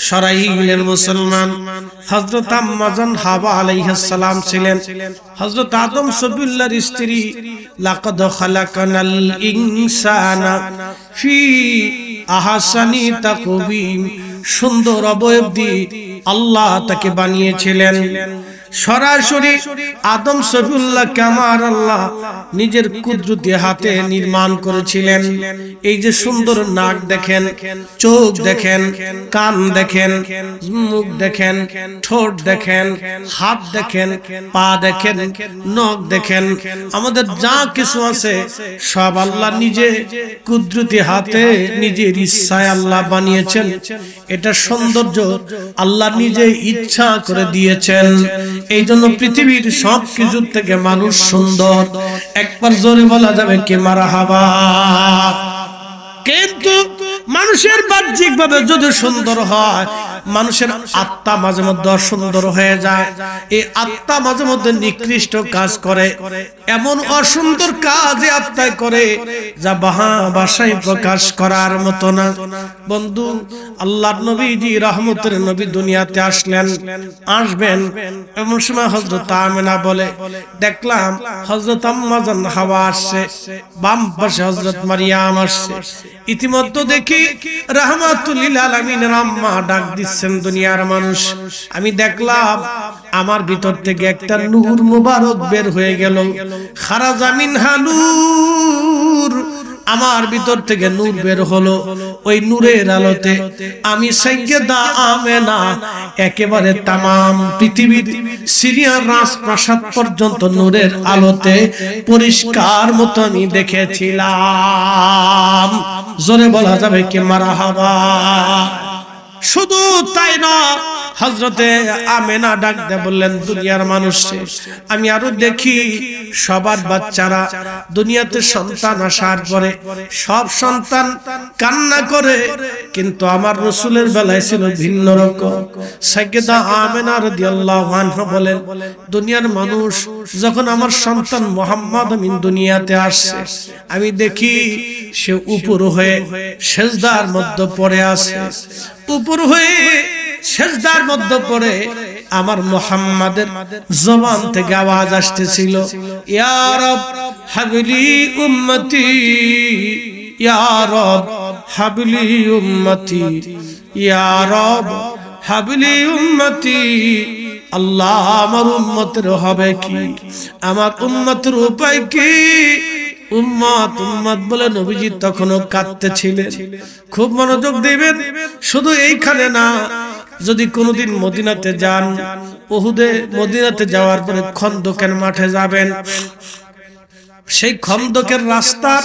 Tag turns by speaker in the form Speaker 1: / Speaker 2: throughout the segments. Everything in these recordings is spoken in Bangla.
Speaker 1: সরাইলের মুসলমান হযরত আম্মা জান হাওয়া আলাইহিস সালাম ছিলেন হযরত আদম সফিউল্লাহর স্ত্রী। লাকাদ খালাকানাল ইনসানা ফি আহসানি তাকওয়িম, সুন্দর অবয়ব দিয়ে আল্লাহ তাকে বানিয়েছিলেন। সরাসরি আদম সফিউল্লাহকে আমার আল্লাহ নিজের কুদরতি হাতে নির্মাণ করেছিলেন। এই যে সুন্দর নাক দেখেন, চোখ দেখেন, কান দেখেন, মুখ দেখেন, ঠোঁট দেখেন, হাত দেখেন, পা দেখেন, নখ দেখেন, আমাদের যা কিছু আছে সব আল্লাহ নিজে কুদরতি হাতে নিজের ইচ্ছায় আল্লাহ বানিয়েছেন। এটা সৌন্দর্য আল্লাহ নিজে ইচ্ছা করে দিয়েছেন। এই জন্য পৃথিবীর সব কিছুর থেকে মানুষ সুন্দর। একবার জোরে বলা যাবে কি মারহাবা। কিন্তু মানুষের বাহ্যিক ভাবে যদি সুন্দর হয়, মানুষের আত্মা মাঝে মধ্যে অসুন্দর হয়ে যায়। এই আত্মা মাঝে মধ্যে নিকৃষ্ট কাজ করে, এমন অসুন্দর কাজ আত্মায় করে যা ভাষায় প্রকাশ করার মতো না। বন্ধু, আল্লাহর নবীজি রহমতের নবী দুনিয়াতে আসবেন এমন সময় হযরত আমিনা বলে, দেখলাম হযরত আম্মা জান হাওয়া আসছে, বাম পাশে হযরত মারিয়াম আসছে। ইতিমধ্যে দেখি রাহমাতুল লিল আলামিনের আম্মা ডাক দিচ্ছেন দুনিয়ার মানুষ। আমি দেখলাম আমার ভিতর থেকে একটা নূর মুবারক বের হয়ে গেল। খারাজা মিনহা নূর, আমার ভিতর থেকে নূর বের হলো। ওই নূরের আলোতে আমি সাইয়্যেদা আমেনা একেবারে তামাম পৃথিবীর সিরিয়ার রাজপ্রাসাদ পর্যন্ত নূরের আলোতে পরিষ্কার মতো আমি দেখেছিলাম। জোরে বলা যাবে কি মারহাবা। শুধু তাই না, হযরতে আমেনা ডাক দিয়ে বললেন, দুনিয়ার মানুষ আমি আরো দেখি সবার বাচ্চারা দুনিয়াতে সন্তান আসার পরে সব সন্তান কান্না করে, কিন্তু আমার রাসূলের বেলায় ছিল ভিন্ন রকম। সাইয়্যেদা আমেনা রাদিয়াল্লাহু আনহা বলেন, দুনিয়ার মানুষ যখন আমার সন্তান মুহাম্মদ আমিন দুনিয়াতে আসছে, আমি দেখি সে উপর হয়ে সিজদার মধ্যে পড়ে আছে। উপর হয়ে সিজদার মধ্যে পড়ে আমার মুহাম্মাদের জবান থেকে আওয়াজ আসতেছিল, ইয়া রব হাবলি উম্মতি, ইয়া রব হাবলি উম্মতি, ইয়া রব হাবলি উম্মতি। আল্লাহ, আমার উম্মতের হবে কি, আমার উম্মতের উপায় কি? উম্মত উম্মত বলে নবীজি তখনও কাঁদতেছিলেন। খুব মনোযোগ দিবেন, শুধু এইখানে না, যদি কোনোদিন মদিনাতে যান, উহুদে মদিনাতে যাওয়ার পরে খন্দকের মাঠে যাবেন, সেই খন্দকের রাস্তার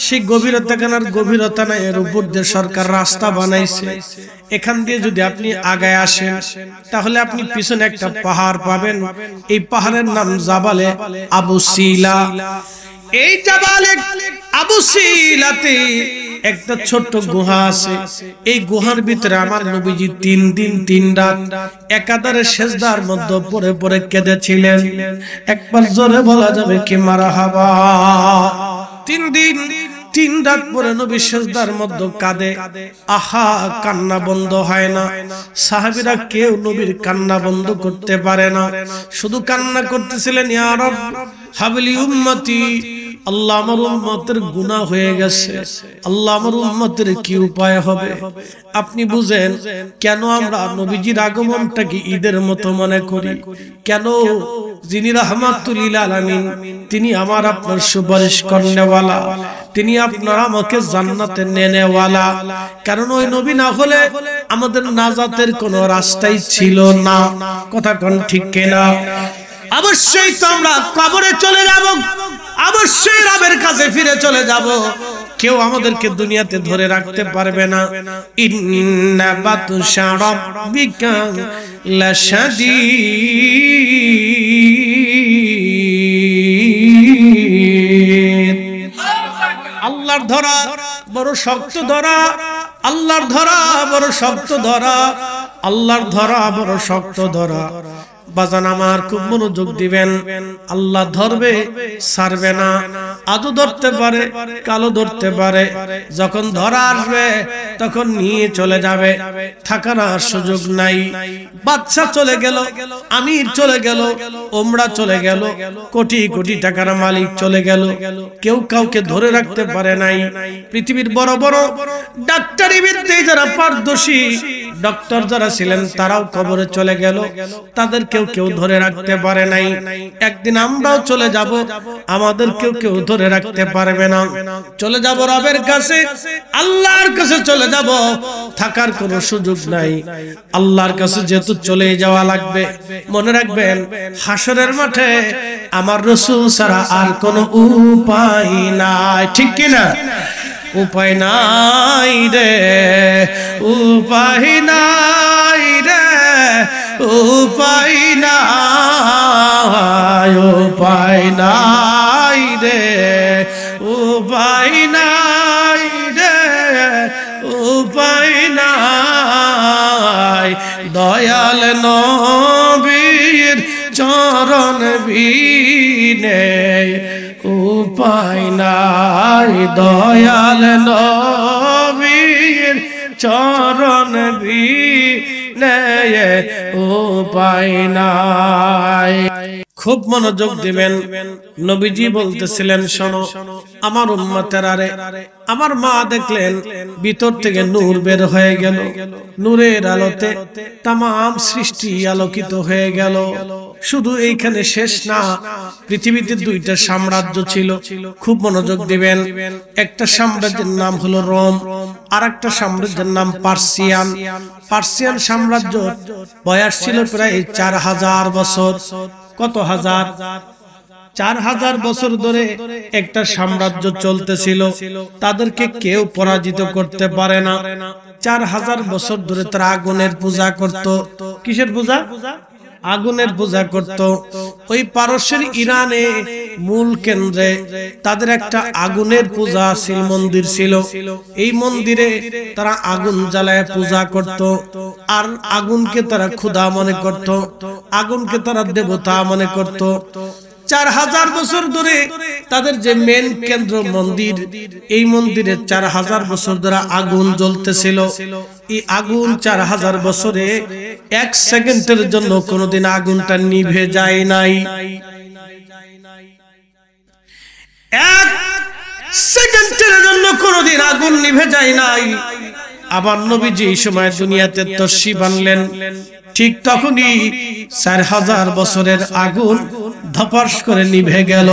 Speaker 1: সেই গভীরতা কেনার গভীরতা নাই, এর উপর দিয়ে সরকার রাস্তা বানাইছে। এখান দিয়ে যদি আপনি আগায় আসেন, তাহলে আপনি পিছনে একটা পাহাড় পাবেন। এই পাহাড়ের নাম জাবালে আবু সিলা। এই জাবালে আবু সিলাতে একটা ছোট্ট গুহা আছে। এই গুহার ভিতরে আমার নবীজি 3 দিন 3 রাত একাধারে সিজদার মধ্যে পড়ে পড়ে কেঁদেছিলেন। একবার জোরে বলা যাবে কি মারহাবা। 3 দিন 3 রাত পরে নবী সিজদার মধ্যে কাঁদে। আহা, কান্না বন্ধ হয় না। সাহাবীরা কেউ নবীর কান্না বন্ধ করতে পারে না, শুধু কান্না করতেছিলেন, ইয়া রব হাবলি উম্মতি। আল্লাহ, আমার উম্মতের গুনাহ হয়ে গেছে, আল্লাহ আমার উম্মতের কি উপায় হবে? আপনি বুঝেন কেন আমরা নবীজির আগমনটাকে ঈদের মতো মনে করি? কেন? যিনি রাহমাতুল লিল আলামিন, তিনি আমার আপনার সুপারিশ করনেওয়ালা, তিনি আপনার আমাকে জান্নাতে নেনেওয়ালা। কারণ ওই নবী না হলে আমাদের নাজাতের কোনো রাস্তাই ছিল না। কথা কোন ঠিক কিনা? অবশ্যই তো আমরা কবরে চলে যাব, অবশ্যই রবের কাছে ফিরে চলে যাব। কেউ আমাদেরকে দুনিয়াতে ধরে রাখতে পারবে না। ইন্না বাতশা রাব্বিকা লাশাদীদ। আল্লাহর ধরা বড় শক্ত ধরা, আল্লাহর ধরা বড় শক্ত ধরা, আল্লাহর ধরা বড় শক্ত ধরা। বাজান আমার খুব মনোযোগ দিবেন, আল্লাহ ধরবে ছাড়বে না। আজও ধরতে পারে, কালো ধরতে পারে, যখন ধরা আসবে তখন নিয়ে চলে যাবে, থাকার আর সুযোগ নাই। বাদশা চলে গেল, আমির চলে গেল, ওমরা চলে গেল, কোটি কোটি টাকার মালিক চলে গেল, কেউ কাউকে ধরে রাখতে পারে নাই। পৃথিবীর বড় বড় ডাক্তারি বিদ্যায় যারা পারদর্শী ডক্টর যারা ছিলেন তারাও কবরে চলে গেল, তাদের কেউ ধরে রাখতে পারে নাই। একদিন আমরাও চলে যাব, আমাদের কেউ ধরে রাখতে পারবে না। চলে যাব রবের কাছে, আল্লাহর কাছে চলে যাব, থাকার কোনো সুযোগ নাই। আল্লাহর কাছে যেহেতু চলে যাওয়া লাগবে, মনে রাখবেন হাসরের মাঠে আমার রাসূল ছাড়া আর কোনো উপায় নাই, ঠিক কি না? উপায় নাই রে, উপায় নাই রে, উপায় নাই, উপায় নাই রে, উপায় নাই রে, উপায় নাই। দয়াল নবীর চরণ বিনে উপায় নাই, দয়াল নবীর চরণ বিনে উপায় নাই। খুব মনোযোগ দিবেন, নবীজি বলতেছিলেন, শোনো আমার উম্মতেরা রে, আমার মা দেখলেন ভিতর থেকে নূর বের হয়ে গেল, নূরের আলোতে তামাম সৃষ্টি আলোকিত হয়ে গেল। শুধু এইখানে শেষ না, পৃথিবীতে দুইটা সাম্রাজ্য ছিল, খুব মনোযোগ দিবেন। একটা সাম্রাজ্যের নাম হলো রোম, আর একটা সাম্রাজ্যের নাম পার্সিয়ান। পার্সিয়ান সাম্রাজ্য বয়স ছিল প্রায় 4000 বছর। কত হাজার? 4000 বছর ধরে একটা সাম্রাজ্য চলতেছিল, তাদেরকে কেউ পরাজিত করতে পারে না। 4000 বছর ধরে তারা আগুনের পূজা করত। কিসের পূজা? আগুনের পূজা করত। ওই পারস্যের ইরানে মূল কেন্দ্রে তাদের একটা আগুনের পূজা মন্দির ছিল। এই মন্দিরে তারা আগুন জ্বালায় পূজা করত, আর আগুনকে তারা খোদা মনে করত, আগুনকে তারা দেবতা মনে করত। 4000 বছর ধরে তাদের যে মেন কেন্দ্র মন্দির, এই মন্দিরে 4000 বছর ধরে আগুন জ্বলতেছিল। এই আগুন 4000 বছরে 1 সেকেন্ডের জন্য কোনোদিন আগুনটা নিভে যায় নাই। 1 সেকেন্ডের জন্য কোনোদিন আগুন নিভে যায় নাই। আবার নবীজি এই সময় দুনিয়াতে তশরিফ আনলেন, ঠিক তখনই 4000 বছরের আগুন ধপাস করে নিভে গেল।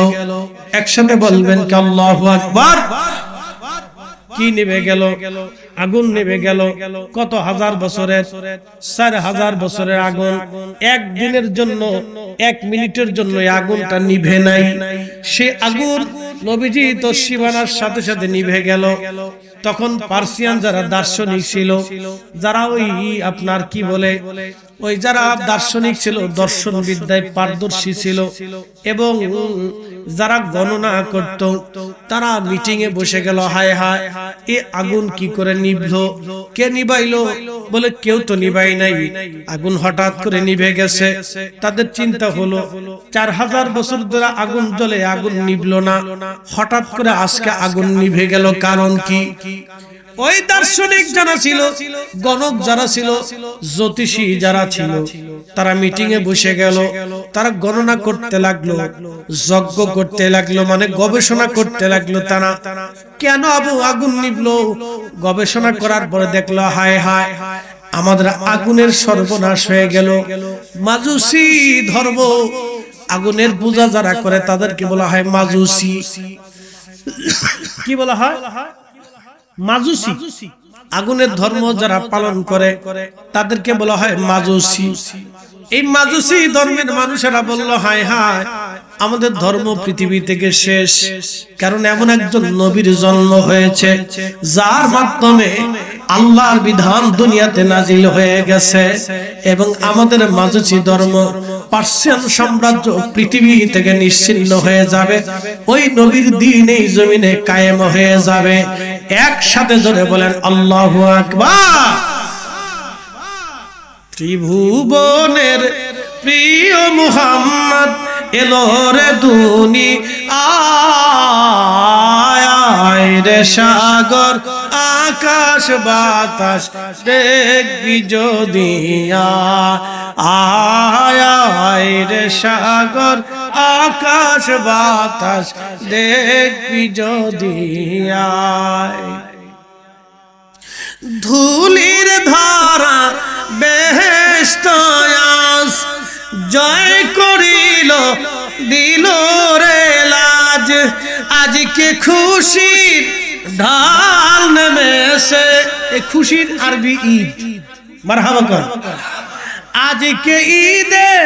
Speaker 1: একসাথে বলবেন কি আল্লাহু আকবার। কি নিভে গেল? আগুন নিভে গেল। কত হাজার বছরের? 4000 বছরের আগুন। একদিনের জন্য, 1 মিনিটের জন্য আগুনটা নিভে নাই। সে আগুন নবীজি তশরিফ আনার সাথে সাথে নিভে গেল। তখন পার্সিয়ান যারা দার্শনিক ছিল, যারা ওই আপনার কি বলে, ওই যারা দার্শনিক ছিল, দর্শন বিদ্যায় পারদর্শী ছিল, এবং যারা গণনা করত, তারা মিটিং এ বসে গেল, হায় হায় এ আগুন কি করে নিভলো, কে নিভাইলো? বলে কেউ তো নিভাই নাই, আগুন হঠাৎ করে নিভে গেছে। তাদের চিন্তা হলো 4000 বছর ধরে আগুন জ্বলে, আগুন নিভলো না, হঠাৎ করে আজকে আগুন নিভে গেল, কারণ কি? ওই দার্শনিক যারা ছিল, গণক যারা ছিল, জ্যোতিষী যারা ছিল, তারা মিটিং এ বসে গেল। তারা গণনা করতে লাগলো, যজ্ঞ করতে লাগলো, মানে গবেষণা করতে লাগলো। তারা কেন আগুন নিভলো? গবেষণা করার পরে দেখলো, হায় হায় আমাদের আগুনের সর্বনাশ হয়ে গেল। মাজুসি ধর্ম, আগুনের পূজা যারা করে তাদেরকে বলা হয় মাজুসি। কি বলা হয়? মাজুসি। আগুনের ধর্ম যারা পালন করে তাদেরকে বলা হয় মাজুসি। এই মাজুসি ধর্মের মানুষেরা বলল, হায় হায় আমাদের ধর্ম পৃথিবী থেকে শেষ, কারণ এমন একজন নবীর জন্ম হয়েছে যার মাধ্যমে আল্লাহর বিধান দুনিয়াতে নাজিল হয়ে গেছে, এবং আমাদের মাজুসি ধর্ম, পার্সিয়ান সাম্রাজ্য পৃথিবী থেকে নিশ্চিহ্ন হয়ে যাবে, ওই নবীর দ্বীন এই জমিনে কায়েম হয়ে যাবে। একসাথে জোরে বলেন আল্লাহু আকবার। ত্রিভুবনের প্রিয় মুহাম্মদ এলো রে দুনিয়ায় রে সাগর আকাশ বাতাস দেখবি যদি আয় রে সাগর আকাশ বাতাস দেখবি যদি ধুলির ধারা বেহেশত আস জয় করিল দিল রে লাজ আজকে খুশির ঢাল নেমেছে এই খুশির আরবি ঈদ মারহাবা কর আজকে ঈদের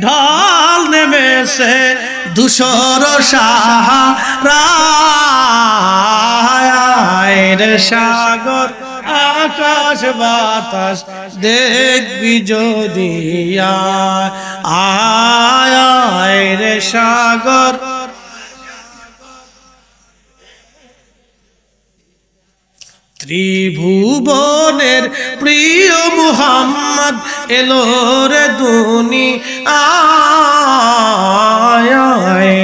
Speaker 1: ঢাল নেমেছে ধূসর সাহারা রে সাগর আকাশ বাতাস দেখবি যদি আয় রে সাগর ত্রিভুবনের প্রিয় মুহাম্মদ এলো রে দুনিয়ায়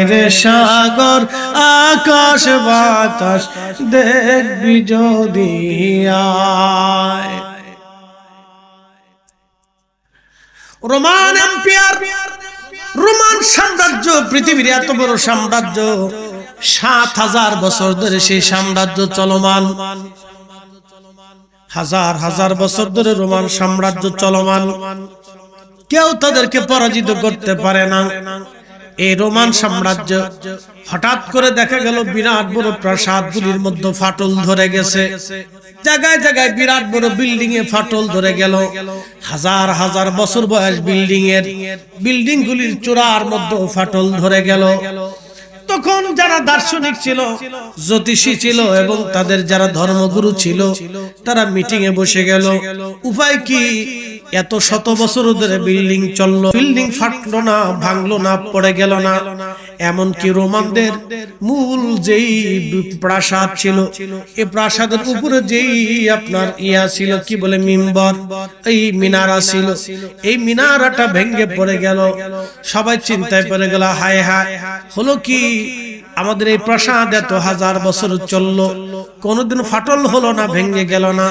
Speaker 1: রে সাগর আকাশ বাতাস দেখবি যদি রোমান এম্পায়ার রোমান সাম্রাজ্য পৃথিবীর এত বড় সাম্রাজ্য ৭,০০০ বছর ধরে সেই সাম্রাজ্য চলমান হাজার হাজার বছর ধরে রোমান সাম্রাজ্য চলমান কেউ তাদেরকে পরাজিত করতে পারে না এই রোমান সাম্রাজ্য হঠাৎ করে দেখা গেল বিরাট বড় প্রাসাদগুলির মধ্যে ফাটল ধরে গেছে জায়গায় জায়গায় বিরাট বড় বিল্ডিং এ ফাটল ধরে গেল হাজার হাজার বছর বয়স বিল্ডিং গুলির চূড়ার মধ্যে ফাটল ধরে গেল তখন যারা দার্শনিক ছিল জ্যোতিষী ছিল এবং তাদের যারা ধর্মগুরু ছিল তারা মিটিং এ বসে গেল উপায় কি এত শত বছর ধরে বিল্ডিং চললো বিল্ডিং ফাটলো না ভাঙলো না পড়ে গেল না এমন কি রোমানদের মূল যেই প্রাসাদ ছিল এই প্রাসাদের উপরে যেই আপনার ছিল কি বলে মিম্বর এই মিনারা ছিল এই মিনারাটা ভেঙে পড়ে গেল সবাই চিন্তায় পড়ে গেল হায় হায় হলো কি আমাদের এই প্রাসাদ এত হাজার বছর চললো কোনদিন ফাটল হলো না ভেঙে গেল না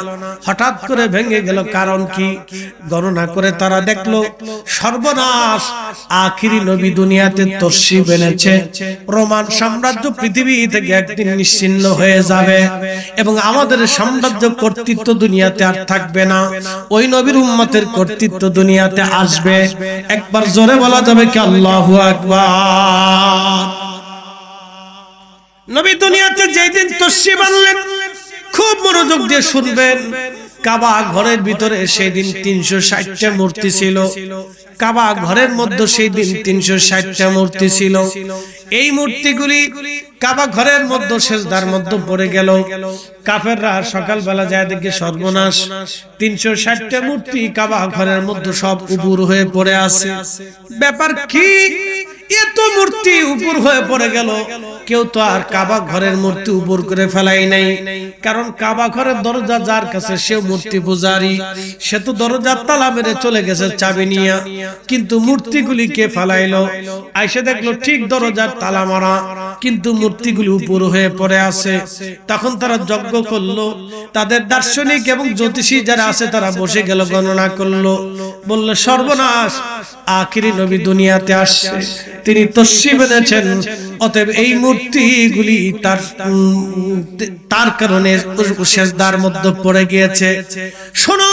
Speaker 1: হঠাৎ করে ভেঙে গেল কারণ কি গণনা করে তারা দেখলো সর্বনাশ আখিরি নবী দুনিয়াতে তশরিফ এনেছে রোমান সাম্রাজ্য পৃথিবী থেকে একদিন নিশ্চিহ্ন হয়ে যাবে এবং আমাদের সাম্রাজ্য কর্তৃত্ব দুনিয়াতে আর থাকবে না ওই নবীর উম্মতের কর্তৃত্ব দুনিয়াতে আসবে একবার জোরে বলা যাবে কি আল্লাহু আকবার নবী দুনিয়াতে যেই দিন তশরিফ আনলেন খুব মনোযোগ দিয়ে শুনবেন কাবা ঘরের ভিতরে সেই দিন ৩৬০টা মূর্তি ছিল কাবা ঘরের মধ্যে সেই দিন ৩৬০টা মূর্তি ছিল এই মূর্তিগুলি কাবা ঘরের মধ্যে সেজদার মধ্যে পড়ে গেল কাফেররা সকালবেলা যায় দেখে সর্বনাশ ৩৬০টা মূর্তি কাবা ঘরের মধ্যে সব উপুর হয়ে পড়ে আছে ব্যাপার কি এত মূর্তি উপর হয়ে পড়ে গেল কেউ তো আর কাবা ঘরের মূর্তি উপর করে ফেলাই নাই কারণ কাবা ঘরের দরজা যার কাছে সে মূর্তি পূজারি সে তো দরজার তালা মেরে চলে গেছে চাবি নিয়ে কিন্তু মূর্তিগুলি কে ফেলাইলো আইসে দেখলো ঠিক দরজার তালা মারা কিন্তু মূর্তিগুলি উপর হয়ে পড়ে আছে তখন তারা যজ্ঞ করলো তাদের দার্শনিক এবং জ্যোতিষী যারা আছে তারা বসে গেল গণনা করলো বললো সর্বনাশ আখিরি নবী দুনিয়াতে আসছে তিনি তশরিফ এনেছেন অতএব এই মূর্তিগুলি তার কারণে সেজদার মধ্যে পড়ে গিয়েছে শোনো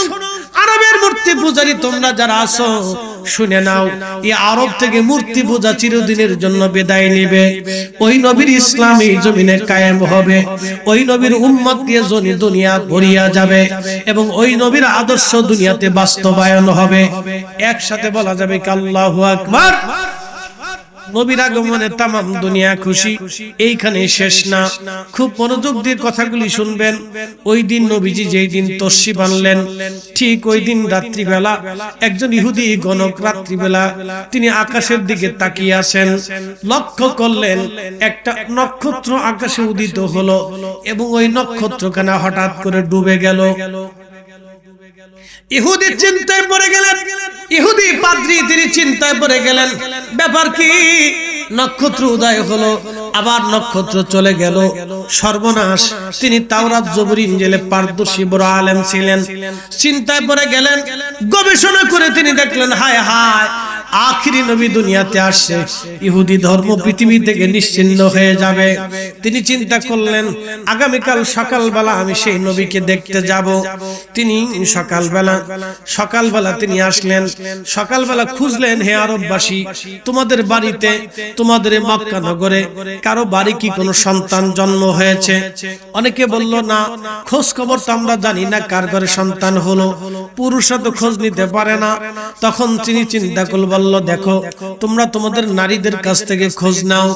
Speaker 1: আরবের মূর্তি পূজারী তোমরা যারা আছো শুনে নাও এই আরব থেকে মূর্তি পূজা চিরদিনের জন্য বিদায় নেবে ওই নবীর ইসলাম এই জমিনে কায়েম হবে ওই নবীর উম্মত দিয়ে দুনিয়া ভরিয়া যাবে এবং ওই নবীর আদর্শ দুনিয়াতে বাস্তবায়ন হবে একসাথে বলা যাবে কি আল্লাহু আকবার নবীর আগমনে তামাম দুনিয়া খুশি এইখানে শেষ না খুব মনোযোগ দিয়ে কথাগুলি শুনবেন ওই দিন নবীজি যেই দিন তশরিফ আনলেন ঠিক ওই দিন রাত্রিবেলা একজন ইহুদি গণক রাত্রিবেলা তিনি আকাশের দিকে তাকিয়ে আছেন লক্ষ্য করলেন একটা নক্ষত্র আকাশে উদিত হলো এবং ওই নক্ষত্রখানা হঠাৎ করে ডুবে গেল ইহুদি চিন্তায় পড়ে গেলেন ইহুদি পাদ্রী তিনি চিন্তায় পড়ে গেলেন, ব্যাপার কি? নক্ষত্র উদয় হলো, আবার নক্ষত্র চলে গেল, সর্বনাশ। তিনি তাওরাত জবুর ইনজিলে পারদর্শী বড় আলেম ছিলেন, চিন্তায় পড়ে গেলেন। গবেষণা করে তিনি দেখলেন, হায় হায়, আখিরি নবী দুনিয়াতে আসছে, ইহুদি ধর্ম পৃথিবী থেকে নিশ্চিহ্ন হয়ে যাবে। তিনি চিন্তা করলেন, আগামীকাল সকালবেলা আমি সেই নবীকে দেখতে যাব। তিনি সকালবেলা তিনি আসলেন, সকালবেলা খুঁজলেন, হে আরববাসী, তোমাদের বাড়িতে, তোমাদের মক্কা নগরে কারো বাড়ি কি কোনো সন্তান জন্ম হয়েছে? অনেকে বলল, না, খোঁজ খবর তো আমরা জানি না কার ঘরে সন্তান হলো, পুরুষরা তো খোঁজ নিতে পারে না। তখন তিনি চিন্তা করলেন, বলল, দেখো, তোমরা তোমাদের নারীদের কাছ থেকে খোঁজ নাও,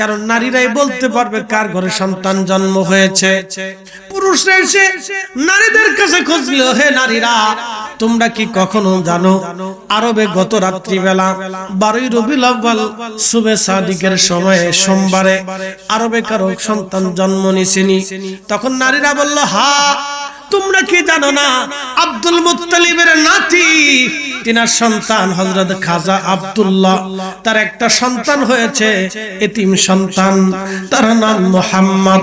Speaker 1: কারণ নারীরাই বলতে পারবে কার ঘরে সন্তান জন্ম হয়েছে। পুরুষরা এসে নারীদের কাছে খোঁজ নিল, হে নারীরা, তোমরা কি কখনো জানো আরবে গত রাত্রিবেলা 12 রবিউল আউয়াল সুবে সাদিকের সময়ে সোমবারে আরবে কারো সন্তান জন্ম নিছেনি? তখন নারীরা বলল, হ্যাঁ। তোমরা কি জানো না আব্দুল মুত্তালিবের নাতি, তিনার সন্তান হযরত খাজা আব্দুল্লাহ, তার একটা সন্তান হয়েছে, এতিম সন্তান, তার নাম মুহাম্মদ।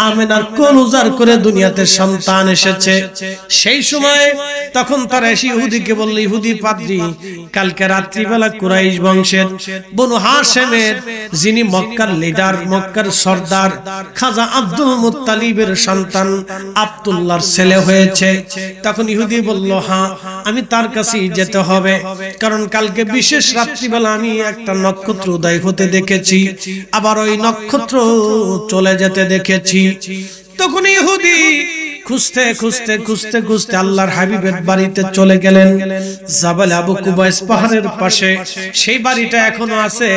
Speaker 1: আমিনার কোল উজাড় করে দুনিয়াতে সন্তান এসেছে। সেই সময় তখন তারা এসে ইহুদিকে বলল, ইহুদি পাদ্রী, কালকে রাত্রিবেলা কুরাইশ বংশের বনু হাশেমের যিনি মক্কার লিডার, মক্কার সর্দার খাজা আব্দুল মুত্তালিবের সন্তান আব্দুল্লাহর ছেলে হয়েছে। তখন ইহুদি বলল, হ্যাঁ, আমি তার কাছে যেতে হবে, কারণ কালকে বিশেষ রাত্রিবেলা আমি একটা নক্ষত্র উদয় হতে দেখেছি, আবার ওই নক্ষত্র চলে যেতে দেখেছি। তখন ইহুদি খুঁজতে খুঁজতে খুঁজতে খুঁজতে আল্লাহর হাবিবের বাড়িতে চলে গেলেন, জাবাল আবু কুবাইস পাহাড়ের পাশে। সেই বাড়িটা এখনো আছে,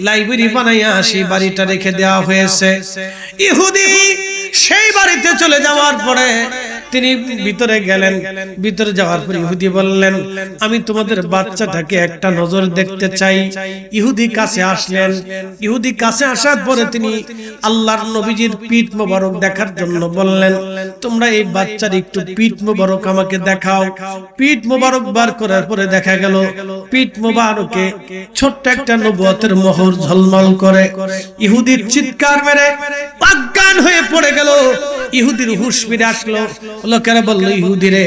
Speaker 1: লাইব্রেরি বানাইয়া সেই বাড়িটা রেখে দেওয়া হয়েছে। ইহুদি সেই বাড়িতে চলে যাওয়ার পরে তিনি ভিতরে গেলেন। ভিতরে যাওয়ার পর ইহুদি বললেন, আমি তোমাদের বাচ্চাটাকে একটা নজর দেখতে চাই। ইহুদি কাছে আসলেন। ইহুদি কাছে আসার পরে তিনি আল্লাহর নবীজির পিঠ মোবারক দেখার জন্য বললেন, তোমরা এই বাচ্চার একটু পিঠ মোবারক আমাকে দেখাও। পিঠ মোবারক বার করার পরে দেখা গেল পিঠ মোবারকে ছোট্ট একটা নবুয়তের মোহর ঝলমল করে। ইহুদির চিৎকার মেরে অজ্ঞান হয়ে পড়ে গেল। ইহুদির হুঁশ ফিরে আসলো। লোকেরা বলল, ইহুদি রে,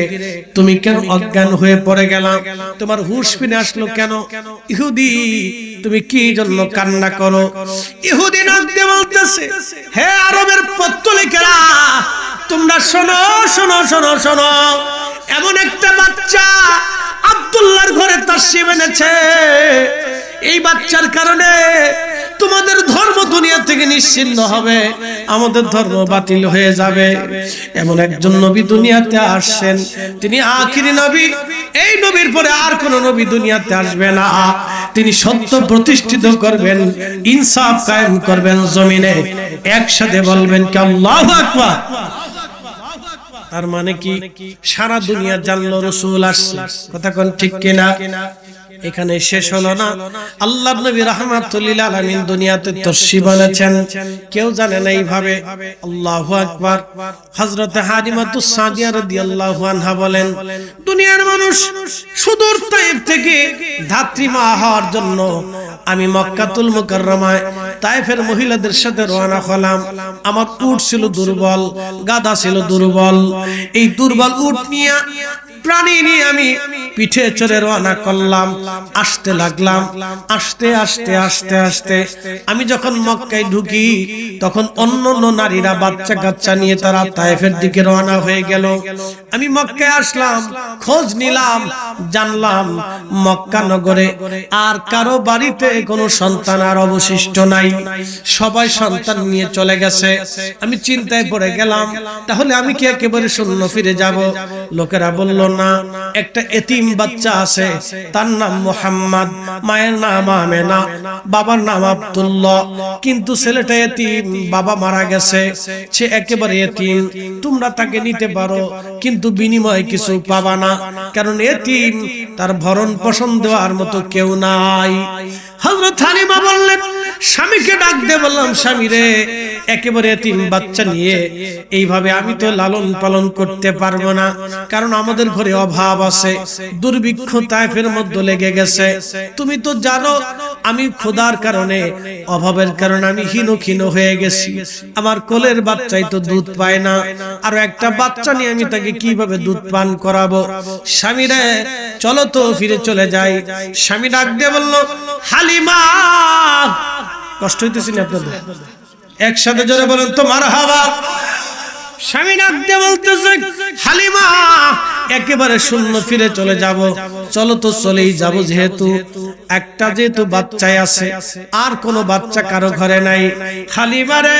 Speaker 1: তুমি কেন অজ্ঞান হয়ে পড়ে গেলা? তোমার হুঁশ ফিরে আসলো কেন? ইহুদি, তুমি কি জন্য কান্না করো? ইহুদি নাক দিয়ে বলতেছে, হে আরবের পত্তলিকেরা, তোমরা শোনো শোনো শোনো শোনো, এমন একটা বাচ্চা আব্দুল্লাহর ঘরে তাশরীফ এনেছে। এই বাচ্চার কারণে তোমাদের ধর্ম দুনিয়া থেকে নিশ্চিহ্ন হবে, আমাদের ধর্ম বাতিল হয়ে যাবে। এমন একজন নবী দুনিয়াতে আসছেন, তিনি আখিরি নবী। এই নবীর পরে আর কোন নবী দুনিয়াতে আসবে না। তিনি সত্য প্রতিষ্ঠিত করবেন, ইনসাফ কায়েম করবেন জমিনে। একসাথে বলবেন কি আল্লাহু আকবার। তার মানে কি সারা দুনিয়া জানলো রাসূল আসছে। কথা কোন ঠিক কিনা? এখানে শেষ হলো না। আল্লাহর নবী রাহমাতুল লিল আলামিন দুনিয়াতে তাশরীফ এনেছেন, কেউ জানে না এইভাবে। আল্লাহু আকবার। হযরত হালিমাতুস সাদিয়া রাদিয়াল্লাহু আনহা বলেন, দুনিয়ার মানুষ সুদূর তায়েফ থেকে ধাত্রী মা হওয়ার জন্য আমি মক্কাতুল মুকাররমায় তায়েফের মহিলাদের সাথে রওনা হলাম। আমার উট ছিল দুর্বল, গাধা ছিল দুর্বল। এই দুর্বল উট নিয়ে, প্রাণী নিয়ে আমি পিঠে চড়ে রওনা করলাম। আসতে লাগলাম। আস্তে আস্তে আস্তে আস্তে আমি যখন মক্কায় ঢুকি, তখন অন্যান্য নারীরা বাচ্চা কাচ্চা নিয়ে তারা তায়েফের দিকে রওনা হয়ে গেল। আমি মক্কায় আসলাম, খোঁজ নিলাম, জানলাম মক্কা নগরে আর কারো বাড়িতে কোনো সন্তান আর অবশিষ্ট নাই, সবাই সন্তান নিয়ে চলে গেছে। আমি চিন্তায় পড়ে গেলাম, তাহলে আমি কি একেবারে শূন্য ফিরে যাব? লোকেরা বলল, না, একটা এতিম বাচ্চা আছে, তার নাম মুহাম্মদ, মায়ের নাম আমেনা, বাবার নাম আব্দুল্লাহ, কিন্তু ছেলেটা এতিম, বাবা মারা গেছে, সে একেবারে এতিম। তোমরা তাকে নিতে পারো, কিন্তু বিনিময়ে কিছু পাবা না, কারণ এতিম, তার ভরণ পোষণ দেওয়ার মতো কেউ নাই। হযরত হালিমা বললেন, স্বামীকে ডাক দিয়ে বললাম, স্বামী রে, একেবারে এতিম বাচ্চা নিয়ে এইভাবে আমি তো লালন পালন করতে পারবো না, কারণ আমাদের ঘরে অভাব আছে, দুর্ভিক্ষ তায়েফের মধ্যে লেগে গেছে। তুমি তো জানো আমি ক্ষুধার কারণে, অভাবের কারণে আমি হীন হয়ে গেছি। আমার কোলের বাচ্চাই তো দুধ পায় না, আর একটা বাচ্চা নিয়ে আমি তাকে কিভাবে দুধ পান করাবো? স্বামী রে, চলো তো ফিরে চলে যাই। স্বামী ডাক দিয়ে বলল, হালিমা। কষ্ট হইতেছে না আপনাদের? একসাথে জোরে বলেন তো মারহাবা। স্বামী ডাক দিয়ে বলতেছে, হালিমা, একেবারে শূন্য ফিরে চলে যাব। চলো তো চলেই যাব, যেহেতু বাচ্চাই আছে, আর কোনো বাচ্চা কারো ঘরে নাই। হালিমা রে,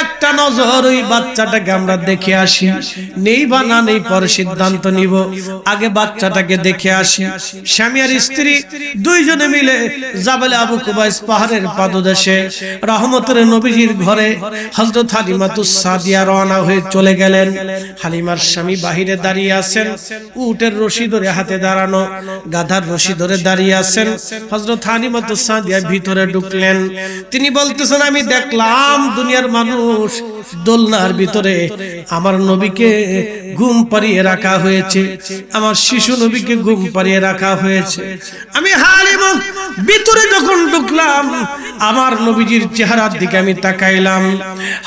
Speaker 1: একটা নজর ওই বাচ্চাটাকে আমরা দেখে আসি, নেই বা না নেই পরে সিদ্ধান্ত নিব, আগে বাচ্চাটাকে দেখে আসি। স্বামী আর স্ত্রী দুইজনে মিলে জাবালে আবু কুবাইস পাহাড়ের পাদদেশে রহমতের নবীজির ঘরে হযরত হালিমাতুস সাদিয়া রওনা হয়ে চলে গেলেন। হালিমার স্বামী বাহিরে দাঁড়িয়ে আছেন, উটের রশি ধরে হাতে দাঁড়ানো, গাধার রশি ধরে দাঁড়িয়ে আছেন। হযরত হালিমাতুস সাদিয়া ভিতরে ঢুকলেন। তিনি বলতেছেন, আমি দেখলাম দুনিয়ার মানুষ দোলনার ভিতরে আমার নবীকে ঘুম পাড়িয়ে রাখা হয়েছে, আমার শিশু নবীকে ঘুম পাড়িয়ে রাখা হয়েছে। আমি হালিমা ভিতরে যখন ঢুকলাম, আমার নবীজির চেহারার দিকে আমি তাকাইলাম।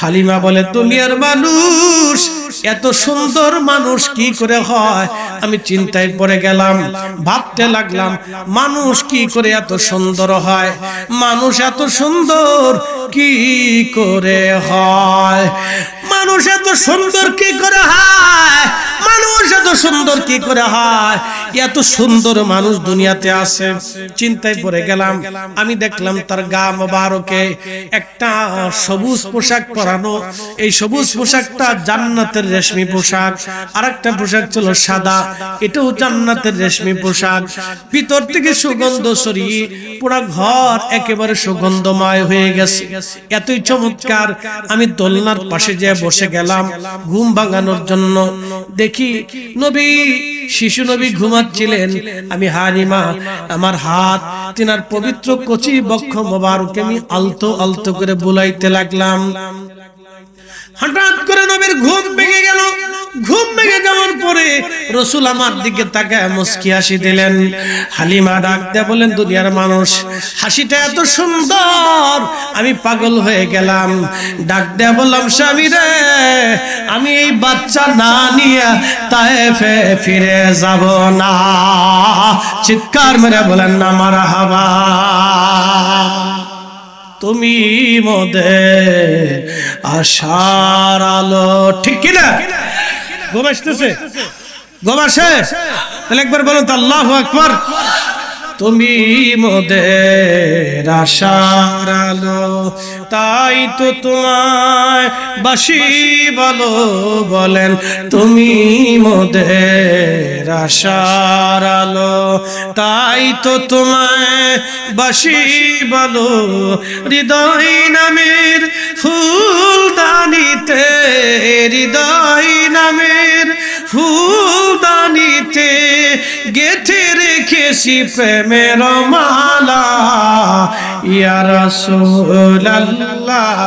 Speaker 1: হালিমা বলে, দুনিয়ার মানুষ, এত সুন্দর মানুষ কি করে হয়? আমি চিন্তায় পড়ে গেলাম, ভাবতে লাগলাম, মানুষ কি করে এত সুন্দর হয়? মানুষ এত সুন্দর কি করে হয়? মানুষ এত সুন্দর কি করে হয়? মানুষ এত সুন্দর কি করে হয়? এত সুন্দর মানুষ দুনিয়াতে আছে। চিন্তায় পড়ে গেলাম। আমি দেখলাম তার গা মোবারকে একটা সবুজ পোশাক পরানো। এই সবুজ পোশাকটা জান্নাতের রেশমি পোশাক। আরেকটা পোশাক ছিল সাদা, এটাও জান্নাতের রেশমি পোশাক। ভিতর থেকে সুগন্ধ ছড়িয়ে পুরো ঘর একেবারে সুগন্ধময় হয়ে গেছে। এতই চমৎকার। আমি দোলনার পাশে যেয়ে বসে গেলাম ঘুম ভাঙানোর জন্য। দেখি নবী, শিশু নবী ঘুমাচ্ছিলেন। আমি হালিমা আমার হাত তিনার পবিত্র কচি বক্ষ মোবারকে আমি আলতো আলতো করে বুলাইতে লাগলাম। হঠাৎ করে নবীর ঘুম ভেঙে গেল। ঘুম ভেঙে যাওয়ার পরে রাসূল আমার দিকে তাকায় মুস্কি হাসি দিলেন। হালিমা ডাক দিয়ে বলেন, দুনিয়ার মানুষ, হাসিটা এত সুন্দর আমি পাগল হয়ে গেলাম। ডাক দিয়ে বললাম, স্বামী রে, আমি এই বাচ্চা না নিয়ে তায়েফে ফিরে যাব না। চিৎকার মেরে বলেন না মারহাবা। তুমি মোদের আশার আলো। ঠিক কি না? ঘুম আসতেছে? ঘুম আসে? তাহলে একবার বলুন তো আল্লাহু আকবার। তুমি মোদের আশার আলো, তাই তো তোমায় বাসি বলো। বলেন, তুমি মোদের আশার আলো, তাই তো তোমায় বাসি বলো। হৃদয় নামের ফুলদানিতে, হৃদয় নামের ফুলদানিতে গেথে রেখেছি প্রেমের মালা। ইয়া রাসূলুল্লাহ,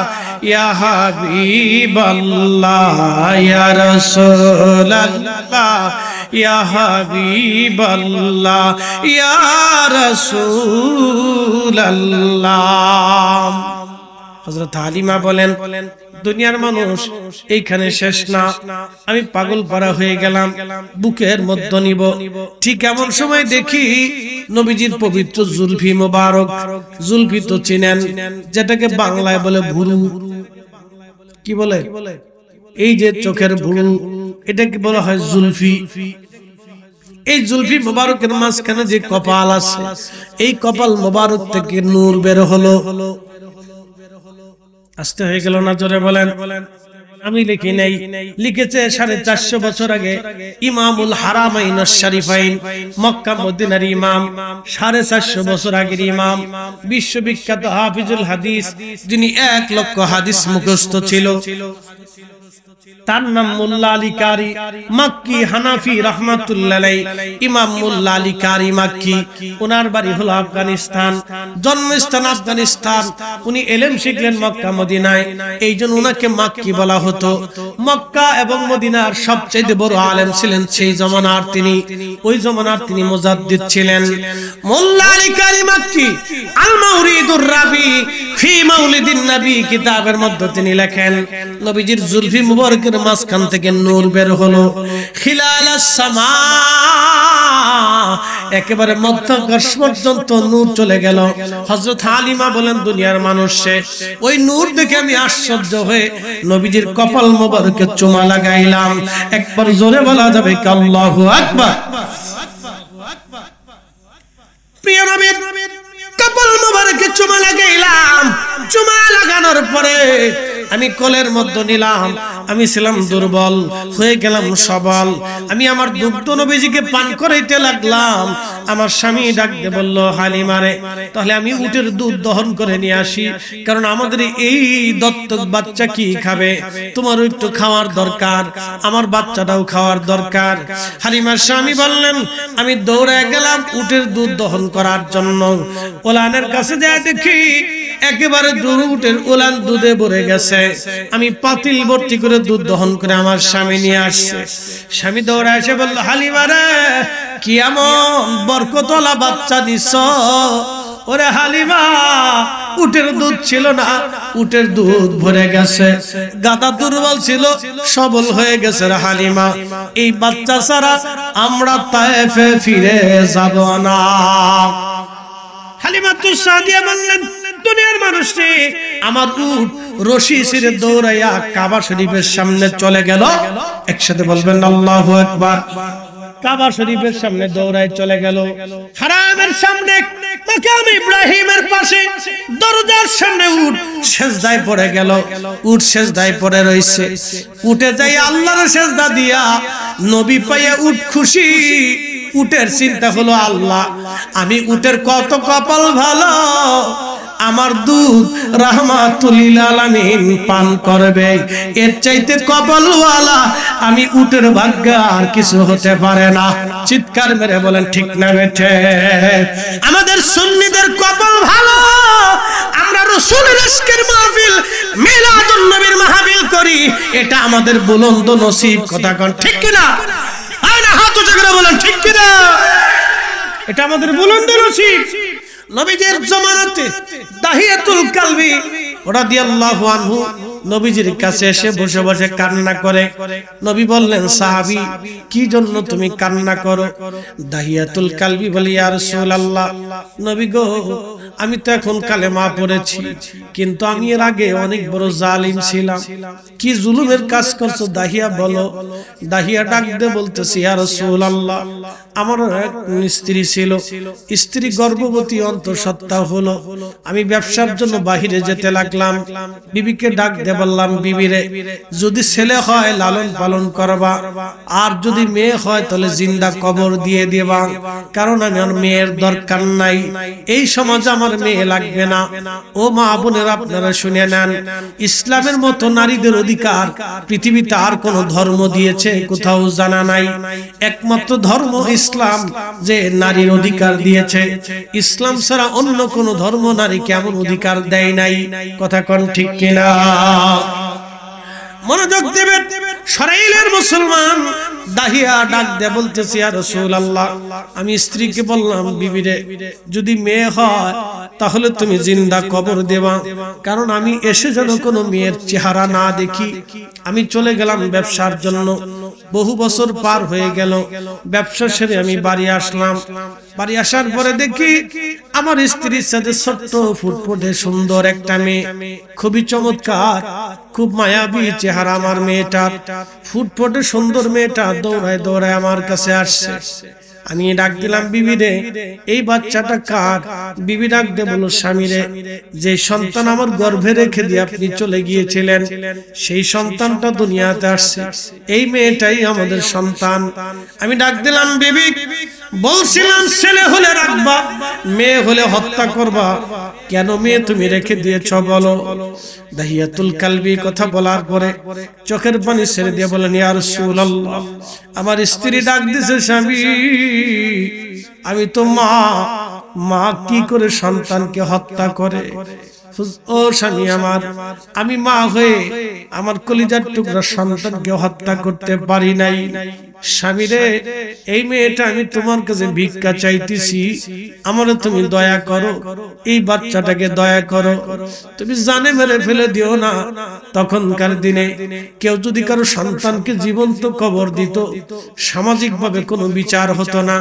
Speaker 1: ইয়া হাবিবাল্লাহ, ইয়া রাসূলুল্লাহ, ইয়া হাবিবাল্লাহ, ইয়া রাসূলুল্লাহ। হযরত হালিমা বলেন, দুনিয়ার মানুষ এইখানে শেষ না, আমি পাগল পারা হয়ে গেলাম, বুকের মধ্যে নিব। ঠিক এমন সময় দেখি নবীজির পবিত্র জুলফি মোবারক। জুলফি তো চিনেন, যেটাকে বাংলায় বলে ভুরু। কি বলে? এই যে চোখের ভুরু, এটাকে বলা হয় জুলফি। এই জুলফি মোবারকের মাঝখানে যে কপাল আছে, এই কপাল মোবারক থেকে নূর বের হলো। আসতে হয়ে গেল না? জোরে বলেন। আমি লিখি নাই, লিখেছে 450 বছর আগে ইমামুল হারামাইন শরীফাইন, মক্কা মদিনার ইমাম। 450 বছর আগের ইমাম, বিশ্ববিখ্যাত হাফিজুল হাদিস, যিনি 1 লক্ষ হাদিস মুখস্থ ছিল। তার নাম মোল্লা আলী কারি মাক্কি, হানাফি রাহমাতুল্লাহ আলাইহি। ইমাম মোল্লা আলী কারি মাক্কি, ওনার বাড়ি হলো আফগানিস্তান, জন্মস্থান আফগানিস্তান। উনি ইলম শিখলেন মক্কা মদিনায়, এইজন্য ওনাকে মাক্কি বলা হতো। মক্কা এবং মদিনার সবচেয়ে বড় আলেম ছিলেন সেই জমানার তিনি, ওই জমানার তিনি মুজাদ্দিদ ছিলেন। মোল্লা আলী কারি মাক্কি আল মাউরিদুর রাবি ফি মাউলিদিন নবী কিতাবের মধ্যে তিনি লেখেন, নবীজির জুলফি মুবারকের মাঝখান থেকে নূর বের হলো, খিলালাস সামা, একেবারে মধ্যাকাশ পর্যন্ত নূর চলে গেল। হযরত হালিমা বলেন দুনিয়ার মানুষ শেষ, ওই নূর দেখে আমি আশ্চর্য হয়ে নবীজির কপাল মোবারকে চুমা লাগাইলাম। একবার জোরে বলা যাবে কি আল্লাহু আকবার? প্রিয় নবীর কপাল মোবারকে চুমা লাগাইলাম। চুমা লাগানোর পরে আমি কোলের মধ্যে নিলাম। আমি ছিলাম দুর্বল, হয়ে গেলাম সবল। আমি আমার দুগ্ধ নবীজিকে পান করাইতে লাগলাম। আমার স্বামী ডাক দিয়ে বলল, হালিমারে তাহলে আমি উটের দুধ দহন করে নিয়ে আসি, কারণ আমাদের এই দত্তক বাচ্চা কি খাবে, তোমারও একটু খাওয়ার দরকার, আমার বাচ্চাটাও খাওয়ার দরকার। হালিমার স্বামী বললেন, আমি দৌড়ে গেলাম উটের দুধ দহন করার জন্য। ওলানের কাছে যায় দেখি একেবারে উটের ওলান দুধে ভরে গেছে। আমি পাতিল ভর্তি করে দুধ দহন করে আমার স্বামী নিয়ে আসছে। স্বামী দৌড়ে এসে বলল, হালিমা রে কি এমন বরকতওয়ালা বাচ্চা নিছ? ওরে হালিমা, উটের দুধ ছিল না, উটের দুধ ভরে গেছে। গাদা দুর্বল ছিল, সবল হয়ে গেছে রে হালিমা। এই বাচ্চা ছাড়া আমরা তায়েফে ফিরে যাব না। হালিমা তো সাদিয়া বললেন, দুনিয়ার মানুষ রে, আমার উট রশি ছিঁড়ে দৌড়াইয়া কাবা শরীফের সামনে চলে গেল। একসাথে বলবেন আল্লাহু আকবার। কাবা শরীফের সামনে দৌড়ায় চলে গেল, হারামের সামনে মাকাম ইব্রাহিমের পাশে দরজার সামনে উট সেজদায় পড়ে গেল। উট সেজদায় পড়ে রইছে। উঠে যাই আল্লাহর সেজদা দিয়া নবী পাইয়া উট খুশি। উটের চিন্তা হলো, আল্লাহ আমি উটের কত কপাল ভালো, আমার দুধ রাহমাতুল লিল আলামিন পান করবে। এর চাইতে কপালওয়ালা আমি উটের ভাগ্য আর কিছু হতে পারে না। চিৎকার মেরে বলেন ঠিক না বেঠে? আমাদের সুন্নিদের কপাল ভালো, আমরা রাসূলের ইশকের মাহফিল, মিলাদুন নবীর মাহফিল করি, এটা আমাদের বুলন্দ নসিব। কথা কোন ঠিক কি না? আয়না হাত উঁচু করে বলেন ঠিক কি না? এটা আমাদের বুলন্দ নসিব। নবীজির জামানাতে দাহিয়াতুল কালবি রাদিয়াল্লাহু আনহু নবীজির কাছে এসে বসে বসে কান্না করে। নবী বললেন, সাহাবী কি জন্য তুমি কান্না করো? দাহিয়াতুল কালবি বলে, ইয়া রাসূলুল্লাহ, নবী গো, আমি তো এখন কালেমা পড়েছি, কিন্তু আমি এর আগে অনেক বড় জালিম ছিলাম। কি জুলুমের কাজ করছো দাহিয়া বলো। দাহিয়া ডাক দিয়ে বলতেছে, ইয়া রাসূলুল্লাহ, আমার এক স্ত্রী ছিল, স্ত্রী গর্ভবতী, অন্তঃসত্ত্বা হলো। আমি ব্যবসার জন্য বাহিরে যেতে লাগলাম। বিবিকে ডাক দিয়ে বললাম, বিবিরে যদি ছেলে হয় লালন পালন করবা, আর যদি মেয়ে হয় তাহলে জিন্দা কবর দিয়ে দেবা, কারণ আমার মেয়ের দরকার নাই, এই সমাজে আমার মেয়ে লাগবে না। ও মা বোনেরা, আপনারা শুনে নেন, ইসলামের মতো নারীদের অধিকার পৃথিবীতে আর কোন ধর্ম দিয়েছে কোথাও জানা নাই। একমাত্র ধর্ম ইসলাম যে নারীর অধিকার দিয়েছে। ইসলাম ছাড়া অন্য কোন ধর্ম নারীকে এমন অধিকার দেয় নাই। কথা কোন ঠিক কিনা? মনোযোগ দেবেন। ইসরাইলের মুসলমান দাহিয়া ডাক দিয়ে বলতেছে, ইয়া রাসূলুল্লাহ, আমি স্ত্রীকে বললাম, বিবিরে যদি মেয়ে হয় তাহলে তুমি জিন্দা কবর দেবা, কারণ আমি এসে যেন কোনো মেয়ের চেহারা না দেখি। আমি চলে গেলাম ব্যবসার জন্য। বহু বছর পার হয়ে গেল, ব্যবসা সেরে আমি বাড়ি আসলাম। বাড়ি আসার পরে দেখি আমার স্ত্রীর সাথে ছোট্ট ফুটফুটে সুন্দর একটা মেয়ে, খুবই চমৎকার, খুব মায়াবী চেহারা আমার মেয়েটার। ফুটফুটে সুন্দর মেয়েটা দৌড়ায় দৌড়ায় আমার কাছে আসছে। আমি ডাক দিলাম, বিবি রে, এই বাচ্চাটা কার? বিবি ডাক দিয়ে বলল, স্বামী রে, যে সন্তান আমার গর্ভে রেখে দিয়ে আপনি চলে গিয়েছিলেন, সেই সন্তানটা দুনিয়াতে আসছে, এই মেয়েটাই আমাদের সন্তান। আমি ডাক দিলাম, বিবি বলছিলাম ছেলে হলে রাখবা, মেয়ে হলে হত্যা করবা, কেন মেয়ে তুমি রেখে দিয়েছ বলো? দাহিয়াতুল কালবি কথা বলার পরে চোখের পানি ছেড়ে দিয়ে বলেন, ইয়া রাসূলুল্লাহ, আমার স্ত্রী ডাক দিছে, স্বামী আমি তো মা কি করে সন্তানকে হত্যা করে? ও স্বামী আমার, আমি মা হয়ে আমার কলিজার টুকরা সন্তানকে হত্যা করতে পারি নাই। স্বামী রে, এই মেয়েটা আমি তোমার কাছে ভিক্ষা চাইতেছি, আমারে তুমি দয়া করো, এই বাচ্চাটাকে দয়া করো, তুমি জানে মেরে ফেলে দিও না। তখনকার দিনে কেউ যদি কারো সন্তানকে জীবন্ত কবর দিত, সামাজিক ভাবে কোনো বিচার হতো না,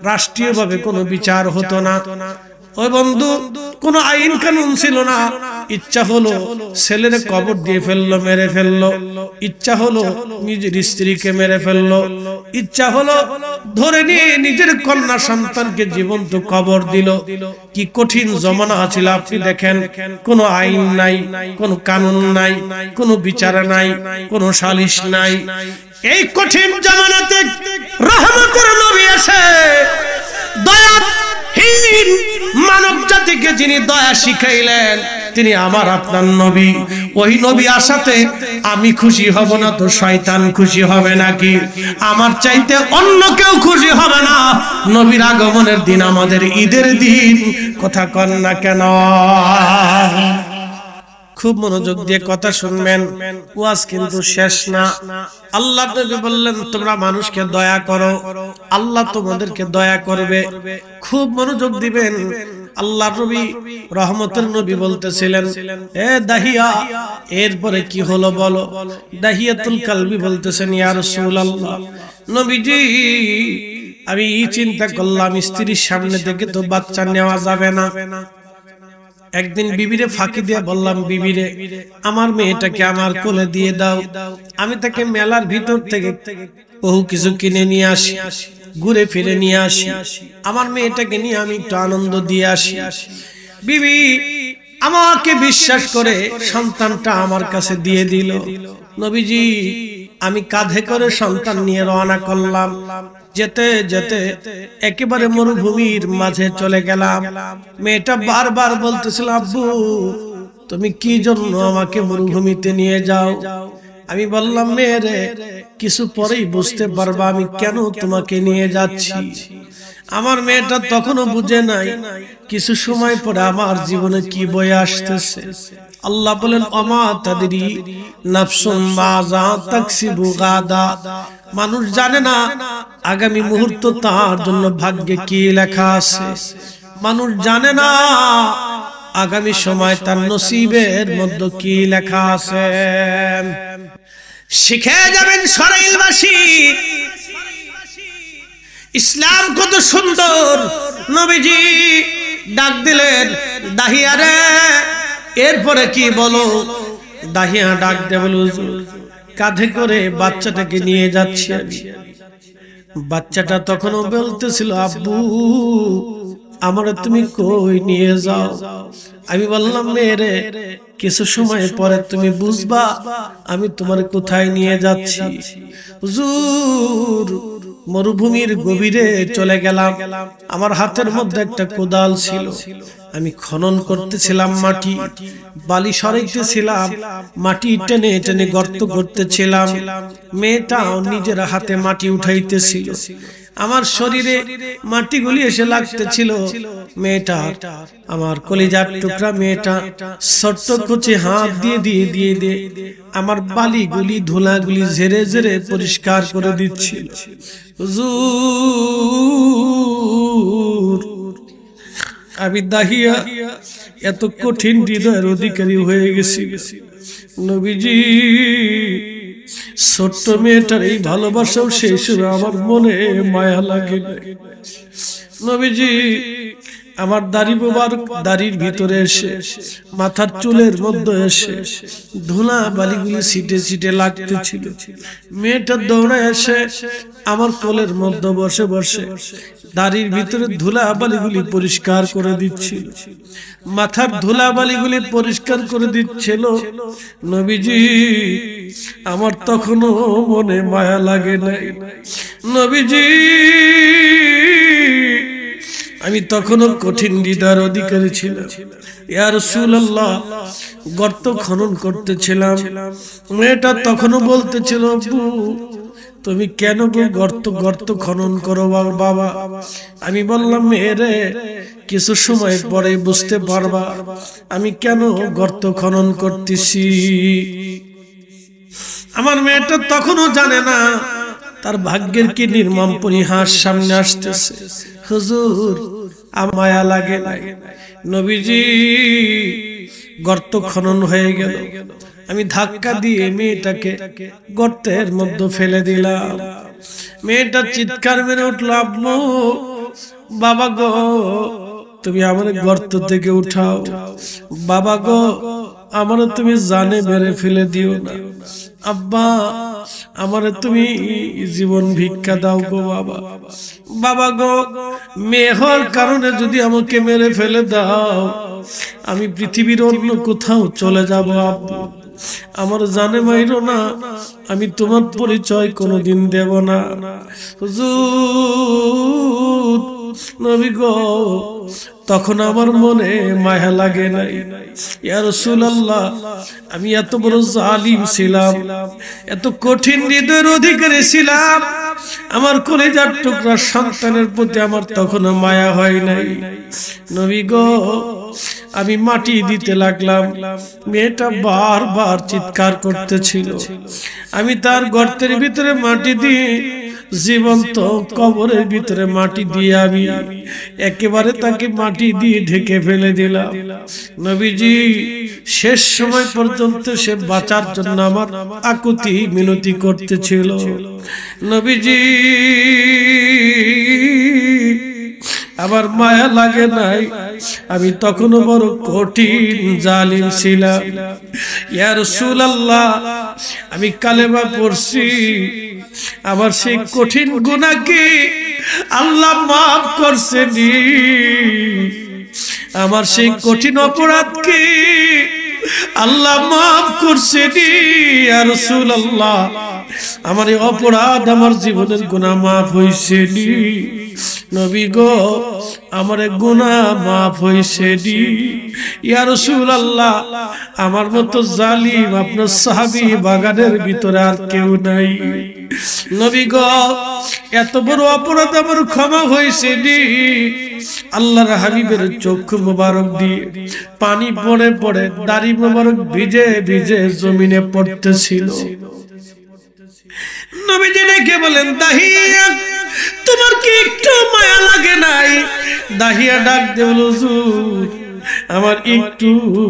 Speaker 1: রাষ্ট্রীয় ভাবে কোনো বিচার হতো না। ওই বন্ধু, কোন আইন কানুন ছিল না। ইচ্ছা হলো ছেলের কবর দিয়ে ফেললো, মেরে ফেললো, ইচ্ছা হলো নিজের স্ত্রীকে মেরে ফেললো, ইচ্ছা হলো ধরে নিয়ে নিজের কন্যা সন্তানকে জীবন্ত কবর দিল। কি কঠিন জমানা ছিল আপনি দেখেন। কোনো আইন নাই, কোনো কানুন নাই, কোনো বিচার নাই, কোনো সালিশ নাই। এই কঠিন জামানাতে রহমতের নবী এসে দয়াহীন মানব জাতিকে যিনি দয়া শিখাইলেন, তিনি আমার আপনার নবী। ওই নবী আসাতে আমি খুশি হব না তো শয়তান খুশি হবে নাকি? আমার চাইতে অন্য কেউ খুশি হবে না। নবীর আগমনের দিন আমাদের ঈদের দিন, কথা কন না কেন? খুব মনোযোগ দিয়ে কথা শুনবেন, ওয়াজ কিন্তু শেষ না। আল্লাহ নবী বললেন, তোমরা মানুষকে দয়া করো, আল্লাহ তোমাদেরকে দয়া করবে। খুব মনোযোগ দিবেন। আল্লাহ নবী রহমতের নবী বলতেছিলেন, এ দাহিয়া, এরপরে কি হলো বলো? দাহিয়াতুল কালবি বলতেছেন, ইয়া রাসূলুল্লাহ, নবীজি আমি চিন্তা করলাম স্ত্রীর সামনে থেকে তো বাচ্চা নেওয়া যাবে না। একদিন বিবিরে ফাঁকি দিয়ে বললাম, বিবিরে আমার মেয়েটাকে আমার কোলে দিয়ে দাও, আমি তাকে মেলার ভিতর থেকে বহু কিছু কিনে নিয়ে আসি, ঘুরে ফিরে নিয়ে আসি, আমার মেয়েটাকে নিয়ে আমি একটু আনন্দ দিয়ে আসি। বিবি আমাকে বিশ্বাস করে সন্তানটা আমার কাছে দিয়ে দিল। নবীজি আমি কাঁধে করে সন্তান নিয়ে রওনা করলাম। যেতে যেতে একেবারে মরুভূমির মাঝে চলে গেলাম। মেয়েটা বারবার বলতেছিল, আব্বু তুমি কি জন্য আমাকে মরুভূমিতে নিয়ে যাও? আমি বললাম, মেয়েরে কিছু পরেই বুঝতে পারবা আমি কেন তোমাকে নিয়ে যাচ্ছি। আমার মেয়েটা তখনও বুঝে নাই কিছু সময় পরে আমার জীবনে কি বয়ে আসতেছে। আল্লাহ বলেন, ওমা তাদরি নাফসুম মাযা তাকসিবু গাদা। মানুষ জানে না আগামী মুহূর্ত তার জন্য ভাগ্যে কি লেখা আছে। মানুষ জানে না আগামী সময় তার নসিবের মধ্যে কি লেখা আছে। শিখে যাবেন সরাইলবাসী, ইসলাম কত সুন্দর। নবীজি ডাক দিলেন, দাহিয়া রে, এরপরে কি বলো? দাহিয়া ডাক দে বলো, কাঁধে করে বাচ্চাটাকে নিয়ে যাচ্ছি আমি। বাচ্চাটা তখনও বলতেছিল, আব্বু আমারে তুমি কই নিয়ে যাও? আমি বললাম, মেয়েরে কিছু সময় পরে তুমি বুঝবা আমি তোমার কোথায় নিয়ে যাচ্ছি। হুজুর মরুভূমির গভীরে চলে গেলাম। আমার হাতের মধ্যে একটা কোদাল ছিল, আমি খনন করতেছিলাম, মাটি বালি সরাইতেছিলাম, মাটি টেনে টেনে গর্ত করতেছিলাম। মেয়েটাও নিজের হাতে মাটি উঠাইতেছিল। আমার শরীরে মাটিগুলি এসে লাগতেছিল। মেয়েটা আমার কলিজার টুকরা, মেয়েটা ছোট্ট কুচি হাত দিয়ে দিয়ে দিয়ে দিয়ে আমার বালিগুলি ধুলাগুলি ঝেড়ে ঝেড়ে পরিষ্কার করে দিচ্ছিল। হুজুর আমি দাহিয়া এত কঠিন হৃদয়ের অধিকারী হয়ে গেছি। নবীজি ছোট্ট মেয়েটার এই ভালোবাসাও সেই সময় আমার মনে মায়া লাগে। নবীজি আমার দাড়ি মোবারক দাড়ির ভিতরে এসে মাথার চুলের মধ্যে এসে ধুলা বালিগুলি ছিটে ছিটে লাগতেছিল। মেয়েটা দৌড়ে এসে আমার কোলের মধ্যে বসে বসে দাড়ির ভিতরে ধুলা বালিগুলি পরিষ্কার করে দিচ্ছিল, মাথার ধুলা বালিগুলি পরিষ্কার করে দিচ্ছিল। নবীজি আমার তখনও মনে মায়া লাগে নাই। নবীজি আমি তখনও কঠিন হৃদয়ের অধিকারী ছিলাম। ইয়া রাসূলুল্লাহ, গর্ত খনন করতেছিলাম। মেয়েটা তখনও বলতেছিল, আব্বু তুমি কেন গর্ত খনন করো বাবা? আমি বললাম, মেয়েরে কিছু সময় পরে বুঝতে পারবা আমি কেন গর্ত খনন করতেছি। আমার মেয়েটা তখনও জানে না তার ভাগ্যের কি নির্মম পরিহাস সামনে আসতেছে। হুজুর, মায়া লাগে নাই। নবীজি গর্ত খনন হয়ে গেল, আমি ধাক্কা দিয়ে মেয়েটাকে গর্তের মধ্যে ফেলে দিলাম। মেয়েটা চিৎকার মেরে উঠল, আম্মু, বাবা গো, তুমি আমার গর্ত থেকে উঠাও। বাবা গো, আমার তুমি জানে মেরে ফেলে দিও না। আব্বা, আমারে তুমি জীবন ভিক্ষা দাও গো বাবা। বাবা গো, মেয়ে হওয়ার কারণে যদি আমাকে মেরে ফেলে দাও, আমি পৃথিবীর অন্য কোথাও চলে যাব। আব্বা, আমার জানে মাইরো না, আমি তোমার পরিচয় কোনোদিন দেব না। হুজুর, নবী গো, তখন আমার মনে মায়া লাগে নাই। ইয়া রাসূলুল্লাহ, আমি এত বড় জালিম ছিলাম, এত কঠিন হৃদয়ের অধিকারী ছিলাম, আমার কলিজার টুকরা সন্তানের প্রতি আমার তখনও মায়া হয় নাই। নবী গো, আমি মাটি দিতে লাগলাম। মেয়েটা বারবার চিৎকার করতেছিল। আমি তার গর্তের ভিতরে মাটি দিয়ে, জীবন্ত কবরের ভিতরে মাটি দিয়ে আমি একেবারে তাকে মাটি দিয়ে ঢেকে ফেলে দিলাম। নবীজি শেষ সময় পর্যন্ত সে বাঁচার জন্য আমার আকুতি মিনতি করতেছিল। নবীজি আমার মায়া লাগে নাই, আমি তখনও বড় কঠিন জালিম ছিলাম। ইয়া রাসূলুল্লাহ, আমি কালেমা পড়ছি, আমার সেই কঠিন গুনাহকে আল্লাহ মাফ করছেনি। আমার সেই কঠিন অপরাধকে আল্লাহ মাফ করছেনি। ইয়া রাসূলুল্লাহ, আমার এই অপরাধ, আমার জীবনের গুনাহ মাফ হইছেনি। নবী গো, আমার গুনাহ মাফ হইছেনি। ইয়া রাসূলুল্লাহ, আমার মতো জালিম আপনার সাহাবী বাগানের ভিতরে আর কেউ নাই। নবী গো, এত বড় অপরাধ আমার ক্ষমা হইছেনি। আল্লাহর হাবিবের চক্ষু মোবারক দিয়ে পানি পড়ে পড়ে দাড়ি মোবারক ভিজে ভিজে জমিনে পড়তেছিল। নবীজি ডেকে বলেন, দাহিয়া, তোমার কি একটু মায়া লাগে নাই? দাহিয়া ডাক দিয়ে বলল, হুজুর, আমার একটু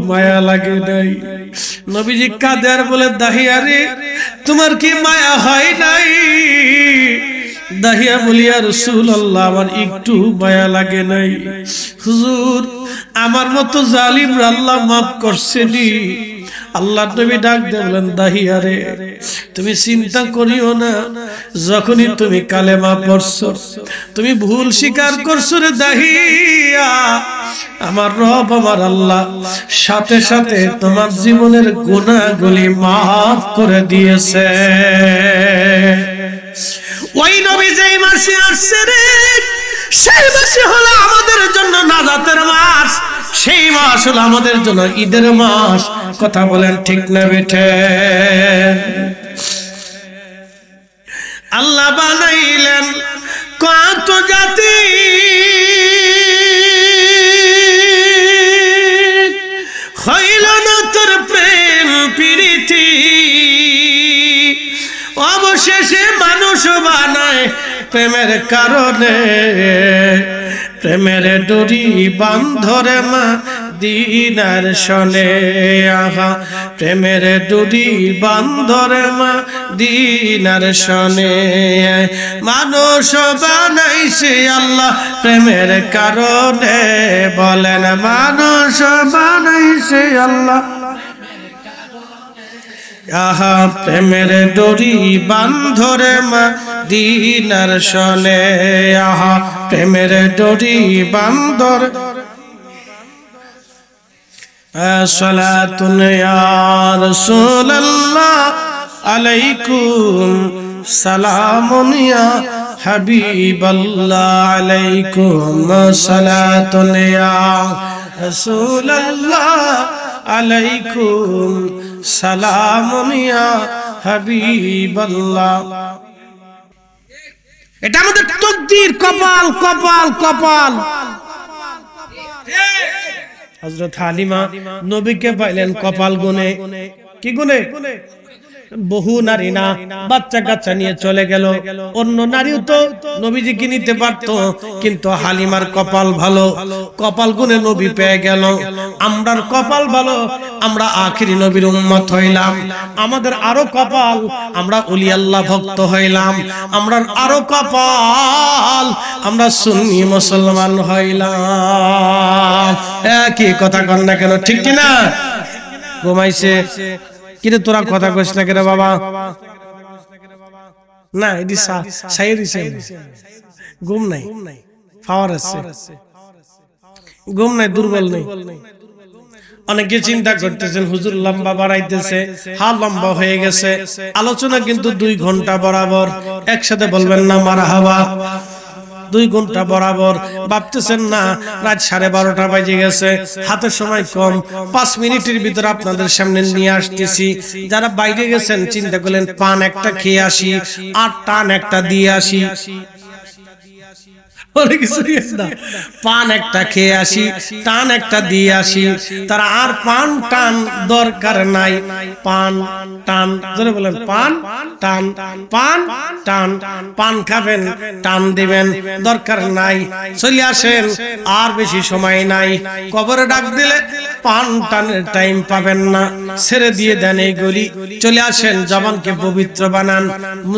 Speaker 1: মায়া লাগে নাই। নবীজি কাঁদে আর বলে, দাহিয়া রে, তোমার কি মায়া হয় নাই? দাহিয়া বলি, ইয়া রাসূলুল্লাহ, আমার একটু মায়া লাগে নাই। হুজুর, আমার মতো জালিম আল্লাহ মাফ করছেনি। আল্লাহ নবী ডাক দিয়ে বলেন, দাহিয়া রে, তুমি চিন্তা করিও না, যখনই তুমি কালেমা পড়ছো, তুমি ভুল স্বীকার করছো রে দাহিয়া, আমার রব, আমার আল্লাহ সাথে সাথে তোমার জীবনের গুনাহগুলি মাফ করে দিয়েছে। ওই নবী যেই মাসে আসছে রে, সেই মাসে হলো আমাদের জন্য নাজাতের মাস, সেই মাস হলো আমাদের জন্য ঈদের মাস। কথা বলেন ঠিক না বেঠে? আল্লাহ বানাইলেন কত জাতি, হইল না তোর প্রেম প্রীতি, অবশেষে মানুষ বানায় প্রেমের কারণে। প্রেমের ডোরি বান্ধরে মদিনার শনে, আহা, প্রেমের ডোরি বান্ধরে মদিনার শনে। মানুষ বানাইছে আল্লাহ প্রেমের কারণে, বলেন, মানুষ বানাইছে আল্লাহ, আহা, প্রেমের ডোরি বান্ধরে মদিনার শনে, আহা, প্রেমের ডোরি বান্ধর। সালাতুন ইয়া রাসূলুল্লাহ আলাইকুম, সালামুন ইয়া হাবিবাল্লাহ আলাইকুম সালাতুন ইয়া রাসূলুল্লাহ আলাইকুম সালামুন ইয়া হাবিবাল্লাহ। এটা আমাদের তকদীর, কপাল কপাল কপাল। হযরত হালিমা নবীকে পাইলেন কপাল গুনে। কি গুনে? বহু নারী না বাচ্চা কাচ্চা নিয়ে চলে গেল। অন্য নারীও তো নবীজিকে নিতে পারত, কিন্তু হালিমার কপাল ভালো, কপাল গুনে নবী পেয়ে গেল। আমরার কপাল ভালো, আমরা আখিরি নবীর উম্মত হইলাম। আমাদের আরো কপাল, আমরা ওলি আল্লাহ ভক্ত হইলাম। আমরা আরো কপাল, আমরা সুন্নি মুসলমান হইলাম। একই কথা কন না কেন? ঠিক কি না? ঘুমাইছে কিরে তোরা কথা কইস না কেন বাবা? না এডি সাইরিছে ঘুম নাই, পাওয়ার আছে, ঘুম নাই, দুর্বল নেই। অনেকে চিন্তা করতেছেন হুজুর লম্বা বাড়াইতেছে, লম্বা হয়ে গেছে। আলোচনা কিন্তু 2 ঘন্টা বরাবর, একসাথে বলবেন না মারহাবা। 2 ঘন্টা বরাবর। ভাবতেছেন না রাত 12:30 বাজে গেছে, হাতে সময় কম, 5 মিনিটের ভিতরে আপনাদের সামনে নিয়ে আসতেছি। যারা বাইরে গেছেন চিন্তা করলেন পান একটা খেয়ে আসি, আর টান একটা দিয়ে আসি। পান একটা খেয়ে আসি, টান একটা দিয়ে আসি। তারা আর পান টান দরকার নাই। পান টান জোরে বলেন, পান টান, পান টান। পান খাবেন, টান দিবেন, দরকার নাই। চলে আসেন, আর বেশি সময় নাই। কবরে ডাক দিলে পান টানের টাইম পাবেন না, ছেড়ে দিয়ে দেন এই গলি। চলে আসেন, জবানকে পবিত্র বানান।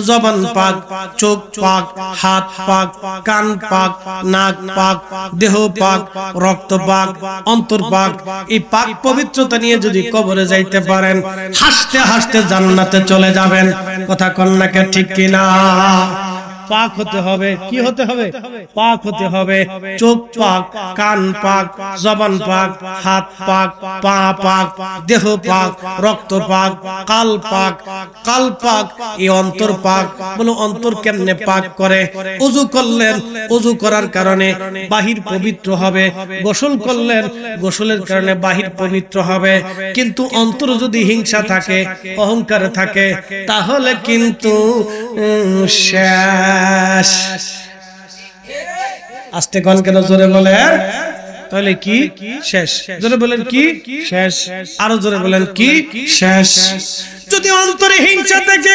Speaker 1: জবান পাক, চোখ পাক, হাত পাক, কান পাক, নাক পাক, দেহ পাক, রক্ত পাক, অন্তর পাক। এই পাক পবিত্রতা নিয়ে যদি কবরে যাইতে পারেন, হাসতে হাসতে জান্নাতে চলে যাবেন। কথা কন্যাকে ঠিক কিনা? পাক হতে হবে। কি হতে হবে? পাক হতে হবে। চোখ পাক, কান পাক, জবান পাক, হাত পাক, পা পাক, দেহ পাক, রক্ত পাক, কাল পাক, কাল পাক, এই অন্তর পাক। বলো অন্তর কেমনে পাক করে? ওযু করলেন, ওযু করার কারণে বাহির পবিত্র হবে। গোসল করলেন, গোসলের কারণে বাহির পবিত্র হবে। কিন্তু অন্তর যদি হিংসা থাকে, অহংকার থাকে, তাহলে কিন্তু আস্তে কোন কেন জোরে বলেন? তাহলে কি শেষ? জোরে বলেন কি শেষ? আরো জোরে বলেন কি শেষ? যদি অন্তরে হিংসা থেকে,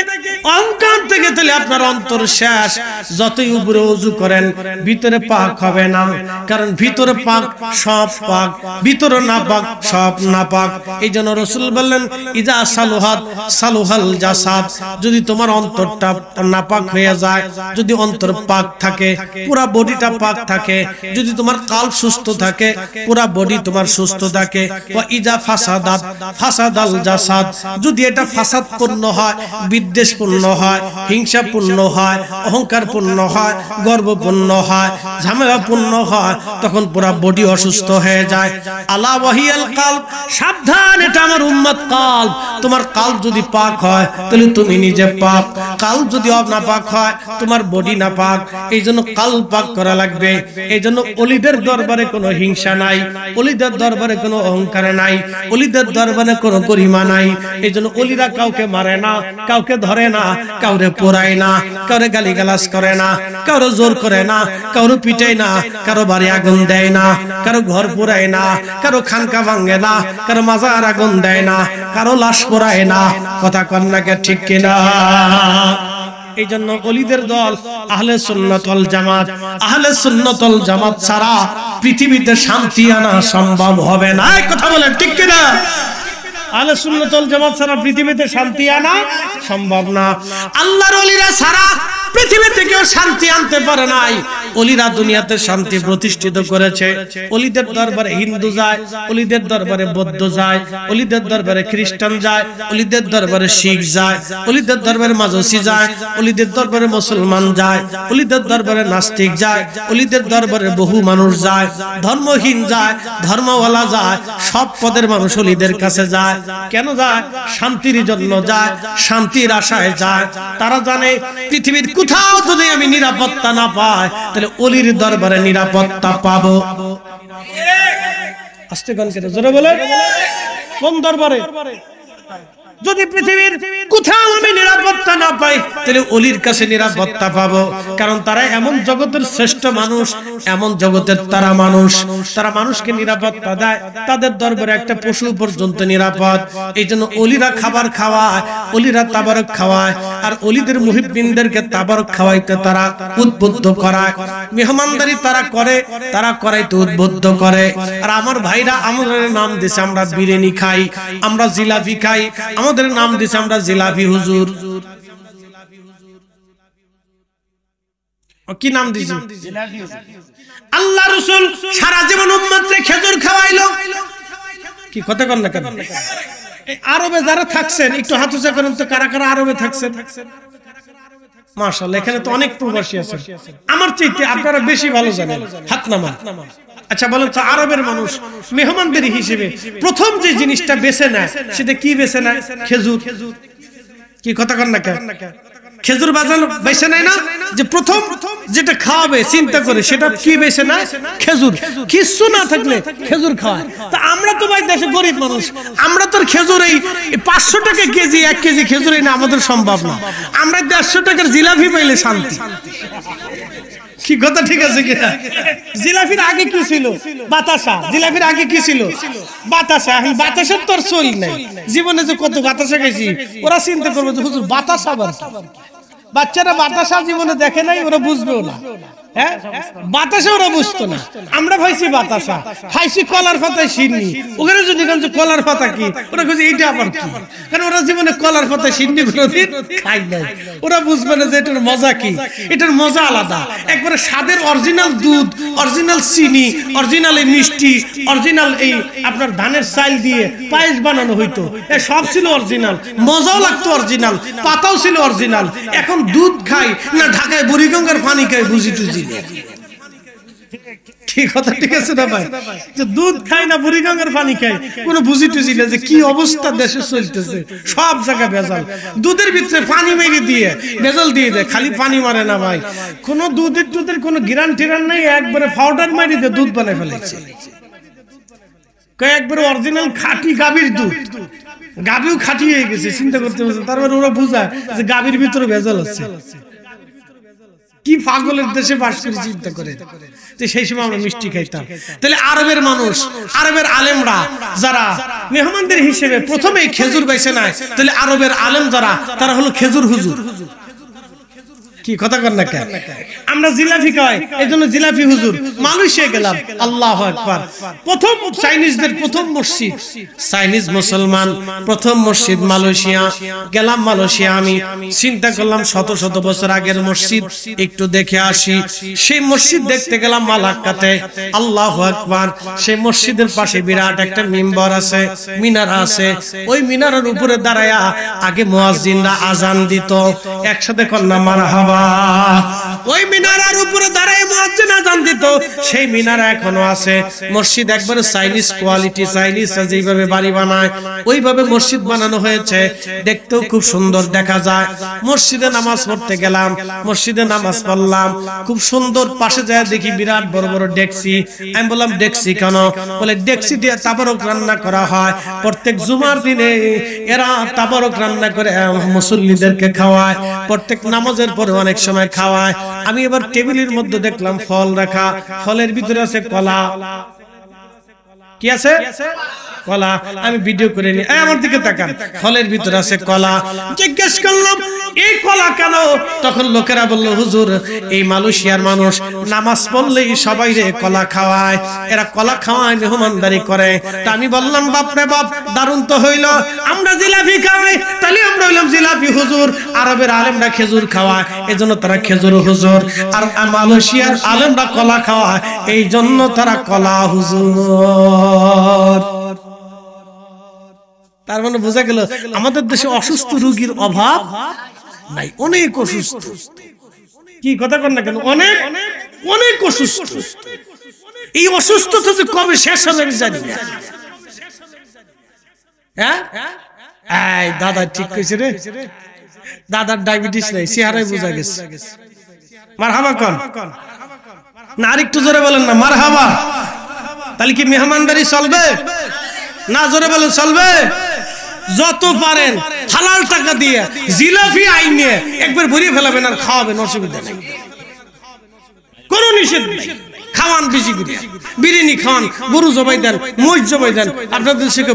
Speaker 1: অহংকার থেকে, তাহলে আপনার অন্তর শেষ। যতই উপরে ওযু করেন, ভিতরে পাক হবে না। কারণ ভিতরে পাক সব পাক, ভিতরে না পাক সব না পাক। এইজন্য রাসূল বললেন ইজা সালুহাত সালুহাল জাসাদ। যদি তোমার অন্তরটা নাপাক হয়ে যায়, যদি অন্তর পাক থাকে, পুরা বডিটা পাক থাকে, যদি তোমার কালব সুস্থ থাকে, পুরা বডি তোমার সুস্থ থাকে। ওয়া ইজা ফাসাদাত ফাসাদাল জাসাদ। যদি এটা ফাসাদ পূর্ণ হয়, বিদ্বেষ পূর্ণ হয়, হিংসা পূর্ণ হয়, অহংকার পূর্ণ হয়, গর্ব পূর্ণ হয়, ঝামেলা পূর্ণ হয়, তখন পুরা বডি অসুস্থ হয়ে যায়। আলা ওয়াহিয়াল কালব। সাবধান, এটা আমার উম্মত কালব। তোমার কালব যদি পাক হয়, তাহলে তুমি নিজে পাক। কালব যদি অনাপাক হয়, তোমার বডি না পাক। এইজন্য কালব পাক করা লাগবে। এইজন্য ওলিদের দরবারে কোনো হিংসা নাই, ওলিদের দরবারে কোনো অহংকার নাই, ওলিদের দরবারে কোনো গরিমা নাই। এইজন্য ওলিরা কাউকে মারে না, কাউকে ধরে না, কাউরে পোড়ায় না, কাউরে গালিগালাজ করে না, কাউরে জোর করে না, কাউরে পিটায় না, কারো বাড়ি আগুন দেয় না, কারো ঘর পোড়ায় না, কারো খানকা ভাঙে না, কারো মাজার আগুন দেয় না, কারো লাশ পোড়ায় না। কথা কন্যাকে ঠিক কিনা? এই জন্য ওলিদের দল আহলে সুন্নাত ওয়াল জামাত। আহলে সুন্নাত ওয়াল জামাত ছাড়া পৃথিবীতে শান্তি আনা সম্ভব হবে না। এই কথা বলেন ঠিক কিনা? আহলে সুন্নাত ওয়াল জামাত ছাড়া পৃথিবীতে শান্তি আনা সম্ভব না। আল্লাহর ওলিরা ছাড়া পৃথিবী থেকেও শান্তি আনতে পারে নাই, ওলিরা দুনিয়াতে শান্তি প্রতিষ্ঠিত করেছে। ওলিদের দরবারে হিন্দু যায়, ওলিদের দরবারে বৌদ্ধ যায়, ওলিদের দরবারে খ্রিস্টান যায়, ওলিদের দরবারে শিখ যায়, ওলিদের দরবারে মাজুসি যায়, ওলিদের দরবারে মুসলমান যায়, ওলিদের দরবারে নাস্তিক যায়, ওলিদের দরবারে বহু মানুষ যায়, ধর্মহীন যায়, ধর্মওয়ালা যায়, সব পদের মানুষ ওলিদের কাছে যায়। কেন যায়? শান্তির জন্য যায়, শান্তির আশায় যায়। তারা জানে পৃথিবীর কোথাও যদি আমি নিরাপত্তা না পাই, তাহলে ওলির দরবারে নিরাপত্তা পাবো। আস্তে গান কেটে জোরে বলে, কোন দরবারে? যদি পৃথিবীর কোথাও আমি নিরাপত্তা না পাই, তাহলে ওলির কাছে নিরাপত্তা পাবো। কারণ তারা এমন জগতের শ্রেষ্ঠ মানুষ, এমন জগতের তারা মানুষ, তারা মানুষকে নিরাপত্তা দেয়। তাদের দরবারে একটা পশু পর্যন্ত নিরাপদ। এই জন্য ওলিরা খাবার খাওয়ায়, ওলিরা তাবারক খাওয়ায়, আর ওলিদের মুহিব্বিনদেরকে তাবারক খাওয়াইতে তারা উদ্বুদ্ধ করায়। মেহমানদারি তারা করে, তারা করাইতে উদ্বুদ্ধ করে। আর আমার ভাইরা আমাদের নাম দিছে আমরা বিরিয়ানি খাই, আমরা জিলাপি খাই, আমাদের নাম দিছে আমরা জিলাপি হুজুর। কি নাম দিছি? আল্লাহ রাসূল সারা জীবন উম্মতকে খেজুর খাওয়াইলো। কি কথা কন না কেন? আরবে যারা থাকছেন একটু হাত উঁচা করেন তো, কারা কারা আরবে থাকছেন? মাশাআল্লাহ, এখানে তো অনেক প্রবাসী আছে। আমার চাইতে আপনারা বেশি ভালো জানেন, হাত নামান। আচ্ছা বলেন তো, আরবের মানুষ মেহমানদারি হিসেবে প্রথম যে জিনিসটা বেছে নেয় সেটা কি বেছে নেয়? খেজুর। কি কথা কন না কেন? খেজুর বাজানো বেছে নেয় না? যে প্রথম যেটা খাওয়াবে চিন্তা করে সেটা কি বেছে নেয়? খেজুর। কিছু না থাকলে খেজুর খাওয়ায়। তা আমরা তো ভাই দেশে গরিব মানুষ, আমরা তো খেজুর এই 500 টাকা কেজি, 1 কেজি খেজুর না আমাদের সম্ভব না। আমরা 150 টাকার জিলাপি পাইলে শান্তি। কি কথা ঠিক আছে কিনা? জিলাপির আগে কি ছিল? বাতাসা। জিলাপির আগে কি ছিল? বাতাসা। এখন বাতাসার তো আর চল নাই। জীবনে যে কত বাতাসা খাইছি, ওরা চিন্তা করবে যে হুজুর বাতাসা আবার। বাচ্চারা বাতাসা জীবনে দেখে নাই, ওরা বুঝবেও না। হ্যাঁ, বাতাসা ওরা বুঝতো না। আমরা খাইছি বাতাসা, খাইছি কলার পাতায় সিন্নি। ওখানে যদি বলছে কলার পাতা কি, ওরা খুঁজে এইটা আবার কি। কারণ ওরা জীবনে কলার পাতায় সিন্নি কোনোদিন খাই নাই। ওরা বুঝবে না যে এটার মজা কি। এটার মজা আলাদা। একবারে স্বাদের অরিজিনাল দুধ, অরিজিনাল চিনি, অরিজিনাল এই মিষ্টি, অরিজিনাল এই আপনার ধানের চাল দিয়ে পায়েস বানানো হইতো। এ সব ছিল অরিজিনাল, মজাও লাগতো অরিজিনাল, পাতাও ছিল অরিজিনাল। এখন দুধ খাই না ঢাকায় বুড়িগঙ্গার পানি খাই, বুঝি টুঝি। কি কথা ঠিক আছে না ভাই? যে দুধ খাই না বুড়িগঙ্গার পানি খাই, কোনো বুঝি টুঝি না যে কি অবস্থা দেশে চলতেছে। সব জায়গায় ভেজাল। দুধের ভিতরে পানি মেরে দিয়ে ভেজাল দিয়ে দেয়। খালি পানি মারে না ভাই, কোনো দুধের কোনো গিরান টিরান নাই, একবারে পাউডার মারি দিয়ে দুধ বানায় ফেলেছে। একবারে অরিজিনাল খাঁটি গাভীর দুধ। গাভীও খাঁটি হয়ে গেছে, চিন্তা করতে পারছেন? তারপরে ওরা বুঝায় যে গাভীর ভিতরে ভেজাল আছে। কি পাগলের দেশে বাস করে চিন্তা করে। তো সেই সময় আমরা মিষ্টি খাইতাম। তাহলে আরবের মানুষ, আরবের আলেমরা যারা মেহমানদের হিসেবে প্রথমেই খেজুর বেছে নেয়, তাহলে আরবের আলেম যারা, তারা হলো খেজুর হুজুর। কি কথা কর না কেন? আমরা জিলাপি খাই, এই জন্য জিলাপি হুজুর। মালয়েশিয়া গেলাম, আল্লাহু আকবার, প্রথম চাইনিজদের প্রথম মসজিদ, চাইনিজ মুসলমান প্রথম মসজিদ মালয়েশিয়া। গেলাম মালয়েশিয়া, আমি চিন্তা করলাম শত শত বছর আগের মসজিদ, একটু দেখে আসি। সেই মসজিদ দেখতে গেলাম মালাক্কাতে। আল্লাহু আকবার। সেই মসজিদের পাশে বিরাট একটা মিম্বর আছে, মিনারা আছে। ওই মিনারের উপরে দাঁড়ায়া আগে মুয়াজ্জিনরা আজান দিত, একসাথে কন্যা মারহাবা। ওই মিনারার উপরে দাঁড়ায় মুয়াজ্জিন আযান দিত। সেই মিনারা এখনো আছে। মসজিদ একবারে চাইনিজ কোয়ালিটি, চাইনিজ যেভাবে বাড়ি বানায় ওইভাবে মসজিদ বানানো হয়েছে। দেখতেও খুব সুন্দর দেখা যায়। মসজিদে নামাজ পড়তে গেলাম, মসজিদে নামাজ পড়লাম, খুব সুন্দর। পাশে যায় দেখি বিরাট বড় বড় ডেকসি। আমি বললাম ডেকসি কেন? বলে ডেকসি দিয়ে তাবারক রান্না করা হয়। প্রত্যেক জুমার দিনে এরা তাবারক রান্না করে মুসল্লিদেরকে খাওয়ায়। প্রত্যেক নামাজের পরে অনেক সময় খাওয়ায়। আমি এবার টেবিলের মধ্যে দেখলাম ফল রাখা, ফলের ভিতরে আছে কলা। কি আছে? কলা। আমি ভিডিও করে নি, আমার দিকে তাকান। ফলের ভিতরে আছে কলা। জিজ্ঞেস করলাম এই কলা কেন? তখন লোকেরা বলল, হুজুর এই মালয়েশিয়ার মানুষ নামাজ পড়লেই সবাই রে কলা খাওয়ায়, এরা কলা খাওয়ায়, মেহমানদারি করে। তা আমি বললাম, বাপ রে বাপ, দারুণ তো হইল, আমরা জিলাপি খাওয়াই, তাহলে আমরা হইলাম জিলাপি হুজুর। আরবের আলেমরা খেজুর খাওয়ায়, এজন্য তারা খেজুর হুজুর। আর মালয়েশিয়ার আলেমরা কলা খাওয়ায়, এই জন্য তারা কলা হুজুর। তার মানে বোঝা গেল আমাদের দেশে অসুস্থ রোগীর অভাব নাই, অনেক অসুস্থ। কি কথা কন না কেন, অনেক অনেক অসুস্থ। এই অসুস্থতা যে কবে শেষ হবে আমি জানি না। হ্যাঁ, এই দাদা ঠিক কইছে রে, দাদার ডায়াবেটিস নাই, চেহারায় বোঝা গেছে। মারহাবা কন না, আরেকটু জোরে বলেন না, মারহাবা। তাহলে কি মেহমানদারি চলবে না? জোরে বলেন, চলবে। যত পারেন হালাল টাকা দিয়ে জিলাপি আইনে একবার ভরিয়ে ফেলাবেন আর খাওয়াবেন, অসুবিধা নেই, কোনো নিষেধ নেই। খাওয়ান বেশি করে, বিরিয়ানি খাওয়ান, গরু জবাই দেন, মহিষ জবাই দেন। আপনাদের থেকে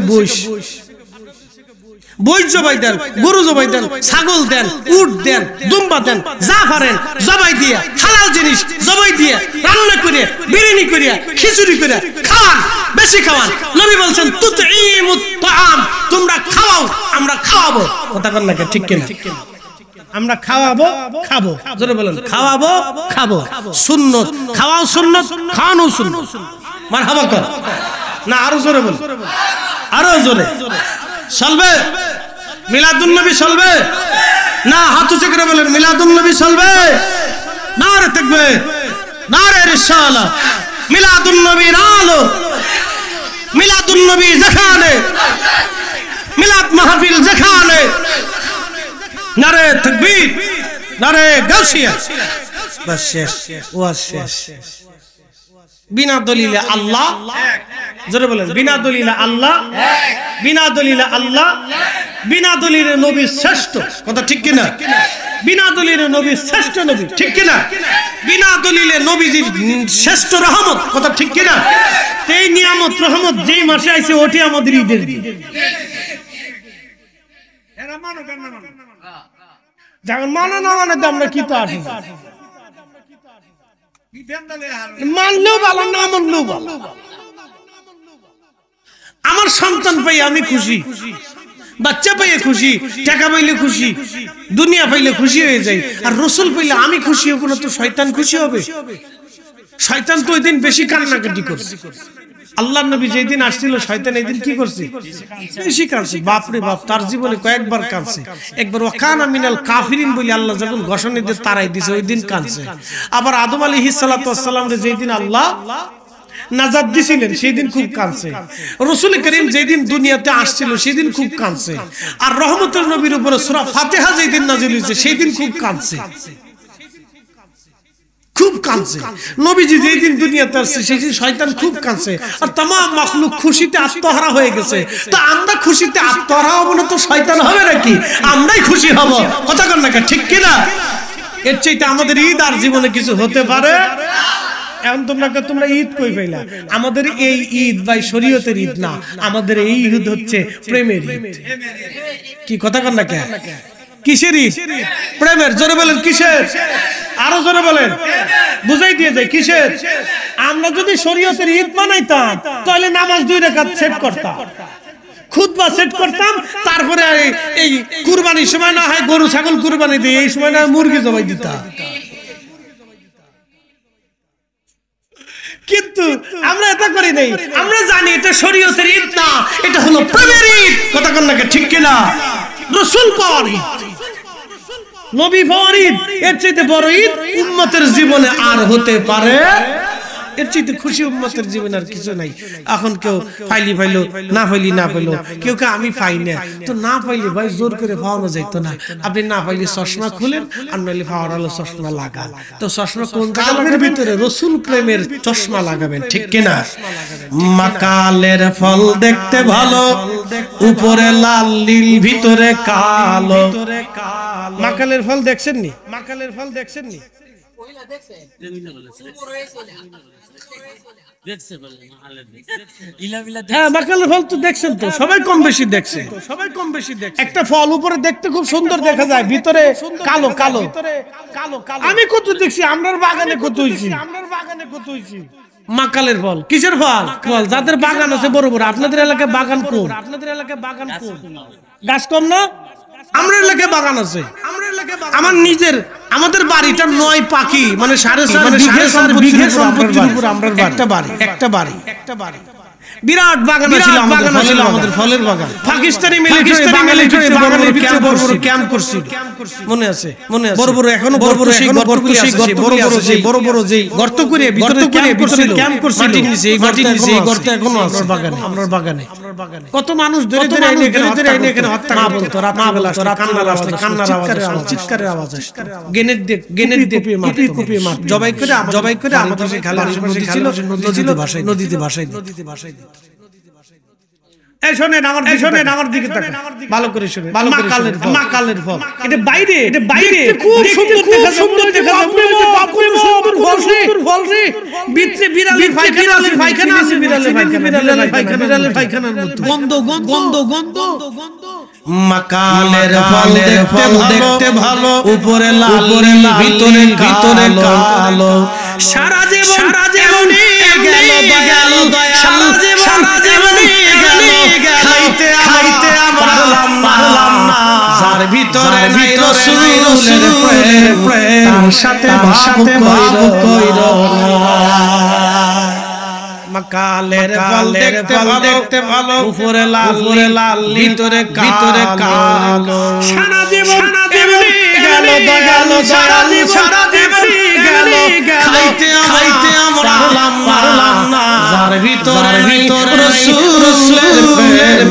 Speaker 1: বইস জবাই দেন, গরু জবাই দেন, ছাগল দেন, উট দেন, দুম্বা দেন, যা পারেন জবাই দিয়ে, হালাল জিনিস জবাই দিয়ে, রান্না করে, বিরিয়ানি করে, খিচুড়ি করে খাওয়ান, বেশি খাওয়ান। নবী বলছেন, তুতঈমুত তাআম, তোমরা খাওয়াও, আমরা খাওয়াবো। কথা কন না, ঠিক কিনা? আমরা খাওয়াবো, খাবো। জোরে বলেন, খাওয়াবো, খাবো। সুন্নত, খাওয়াও সুন্নত, খাওয়ানো সুন্নত। মারহাবা কর না, আরো জোরে বল, আরো জোরে। চলবে মিলাদুন নবী? চলবে না? হাত উঁচু করে বলেন, মিলাদুন নবী চলবে? নারে তাকবীর, নারে রিসালাহ। মিলাদুন নবীর আলো, মিলাদুন নবী যেখানে, মিলাদ মাহফিল যেখানে, নারে তাকবীর, নারে গাউসিয়া। বাস শেষ, ওয়াজ শেষ। বিনা দলিলে আল্লাহ, জোরে বলেন, বিনা দলিলে আল্লাহ, বিনা দলিলে আল্লাহ, বিনা দলিলে নবী শ্রেষ্ঠ। কথা ঠিক কিনা? বিনা দলিলে নবী শ্রেষ্ঠ নবী, ঠিক কিনা? বিনা দলিলে নবীজির শ্রেষ্ঠ রহমত। কথা ঠিক কিনা? এই নিয়ামত রহমত যেই মাসে আইছে ওটি আমাদের ঈদের দিন। যখন মানা না মানে আমরা কি তো আসি, মানলেও ভালো, না মানলেও ভালো। আমার সন্তান পাই আমি খুশি, বাচ্চা পাইলে খুশি, টাকা পাইলে খুশি, দুনিয়া পাইলে খুশি হয়ে যাই। আর রসুল পাইলে আমি খুশি হব না তো শয়তান খুশি হবে? শয়তান তো ওই দিন বেশি কান্নাকাটি করছে। আল্লাহর নবী যেদিন আসছিল শয়তান এই দিন কি করছে? বেশি কাঁদছে। বাপরে বাপ, তার জীবনে কয়েকবার কাঁদছে। একবার ওয়াকানা মিনাল কাফিরিন বলে আল্লাহ যখন ঘোষণাদের তারাই দিছে ওই দিন কাঁদছে। আবার আদম আলাইহিস সালাতু ওয়াস সালাম রে যেদিন আল্লাহ নাজাত দিছিলেন সেদিন খুব কাঁদছে। রাসূল করিম যেদিন দুনিয়াতে আসছিল সেদিন খুব কাঁদছে। আর রহমতের নবীর উপরে সূরা ফাতিহা যেদিন নাযিল হয়েছে সেদিন খুব কাঁদছে, খুব কাঁদছে। নবীজি যেদিন দুনিয়াতে আসছে সেদিন শয়তান খুব কাঁদছে। আর तमाम মাখলুক খুশিতে আত্মহারা হয়ে গেছে। তো আমরা খুশিতে আত্মহারা হব না তো শয়তান হবে নাকি? আমরাই খুশি হব। কথা কন না, ঠিক কি না? এর চাইতে আমাদের ঈদ আর জীবনে কিছু হতে পারে? এখন তোমরা ঈদ কই পাইলা? আমাদের এই ঈদ ভাই শরীয়তের ঈদ না, আমাদের এই ঈদ হচ্ছে প্রেমের ঈদ। কি কথা কন না? কিসের ঈদ? প্রেমের। জোরে বলেন, কিসের? আরো জোরে বলেন, বুঝাই দিয়ে যায় কিসের। আমরা যদি শরীয়তের ঈদ বানাইতাম তাহলে নামাজ 2 রাকাত সেট করতাম, খুতবা সেট করতাম, তারপরে এই কুরবানির সময় না হয় গরু ছাগল কুরবানি দিই, এই সময় না মুরগি জবাই দিতাম। কিন্তু আমরা এটা করি নাই। আমরা জানি এটা শরীয়তের ঈদ না, এটা হলো প্রেমের ঈদ। কথা কন না, ঠিক কিনা? রাসূল পাওয়ার ঈদ, নবী পাওয়ার ঈদ। এর চাইতে বড় ঈদ উম্মতের জীবনে আর হতে পারে? এর চাইতে খুশি উম্মতের জীবনে আর কিছু নাই। এখন কেউ ফাইলি ফাইলো, না ফাইলি না ফাইলো, কেউ কে আমি পাই না। তো না পাইলে ভাই জোর করে পাওয়ানো যাইত না। আপনি না পাইলে চশমা খুলেন, আর নাইলে পাওয়ার হলো চশমা লাগান। তো চশমা কোন কালের ভিতরে? রাসূল প্রেমের চশমা লাগাবেন, ঠিক কিনা? মাকালের ফল দেখতে ভালো, উপরে লাল নীল ভিতরে কালো। মাকালের ফল দেখছেন নি? মাকালের ফল দেখছেন নি? হ্যাঁ মাকালের ফল তো দেখছেন তো, সবাই কম বেশি দেখছে, একটা ফল উপরে দেখতে খুব সুন্দর দেখা যায়, ভিতরে কালো কালো। আমি কত দেখছি, আপনার বাগানে কত হইছি, মাকালের ফল। কিসের ফল? ফল যাদের বাগান আছে বড় বড়। আপনাদের এলাকায় বাগান কম, গাছ কম না? আমরা এলাকায় বাগান আছে। আমার নিজের, আমাদের বাড়িটা 9 পাখি, মানে 4.5 বিঘে সম্পত্তির উপর আমরা একটা বাড়ি। বিরাট বাগান ছিল আমাদের, ফলের বাগান। পাকিস্তানি মিলিটারি বাঙালির ভিতরে ক্যাম্প করছিল, মনে আছে? বড় বড় এখনো বড় বড় সেই বড় বড় যেই গর্ত করে ভিতরে ক্যাম্প করছিল। এই গর্ত এখনো আছে আমার বাগানে। কত মানুষ ধরে এখানে হত্যা করতো। রাতবেলা কান্নার আওয়াজ, চিৎকারের আওয়াজ আসতো। গেনের কুপিয়ে মারতো, জবাই করে আমাদের সেই খালা নদীতে ভাসাই। এই শোনেন আমার দিকে তাকান, ভালো করে শুনেন। মাকালের ফল, এটা বাইরে খুব সুন্দর দেখা যায়। বাপরে সুন্দর ফল রে। ভিতরে বিড়ালের পায়খানা আছে, বিড়ালের পায়খানার মতো গন্ধ। মাকালের ফল দেখতে ভালো, উপরে লাল ভিতরে কালো। সারা জীবন গেল দয়াল, সারা জীবন খাইতে পারলাম না। যার ভিতরে নাই রাসূলের প্রেম, তার সাথে ভাব কইরো না। মাকালের ফল দেখতে ভালো, উপরে লাল ভিতরে কালো। সারা জীবন গেল দয়াল, সারা জীবন গেল খাইতে পারলাম না। যার ভিতরে রাসূলের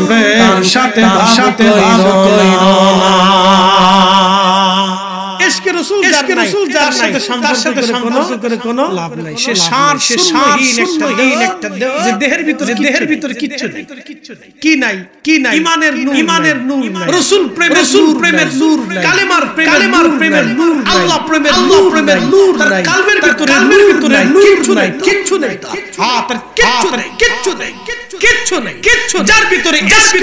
Speaker 1: প্রেম, তার সাথে ভাব কইরো না। ইশকে রাসূল যার সাথে সম্পর্ক করে কোনো লাভ নাই। সে সারহীন একটা যে দেহের ভিতরে কিচ্ছু নেই। কি নাই? ইমানের নূর নাই, রাসূল প্রেমের নূর নাই, কালেমার প্রেমের নূর নাই, আল্লাহ প্রেমের নূর নাই, কালবের ভিতরে কিচ্ছু নাই। হ্যাঁ, তার কিচ্ছু নাই। যার ভিতরে ইশকে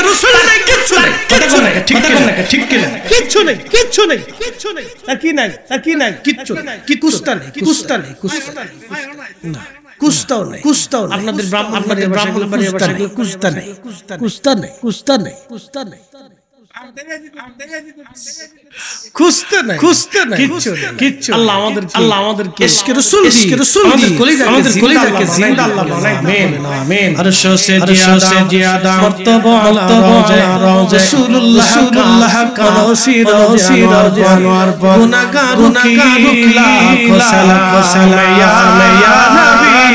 Speaker 1: রাসূল নাই, কিচ্ছু নাই। ঠিক কিচ্ছু নেই। আর কি নাই? কিচ্ছু নাই। কুস্তাও নাই। আপনাদের ব্রাহ্মণ কুস্তা নেই। আল্লাহ আমাদেরকে ইশকে রাসূল আমাদের কলিজাকে জিন্দা আল্লাহ বানায়। আমিন। আরশ সে জিয়াদা মর্তবা রওজা রাসূলুল্লাহ কা নসিরা জানোয়ার গুনাহগার কি লাখো সালাম ইয়া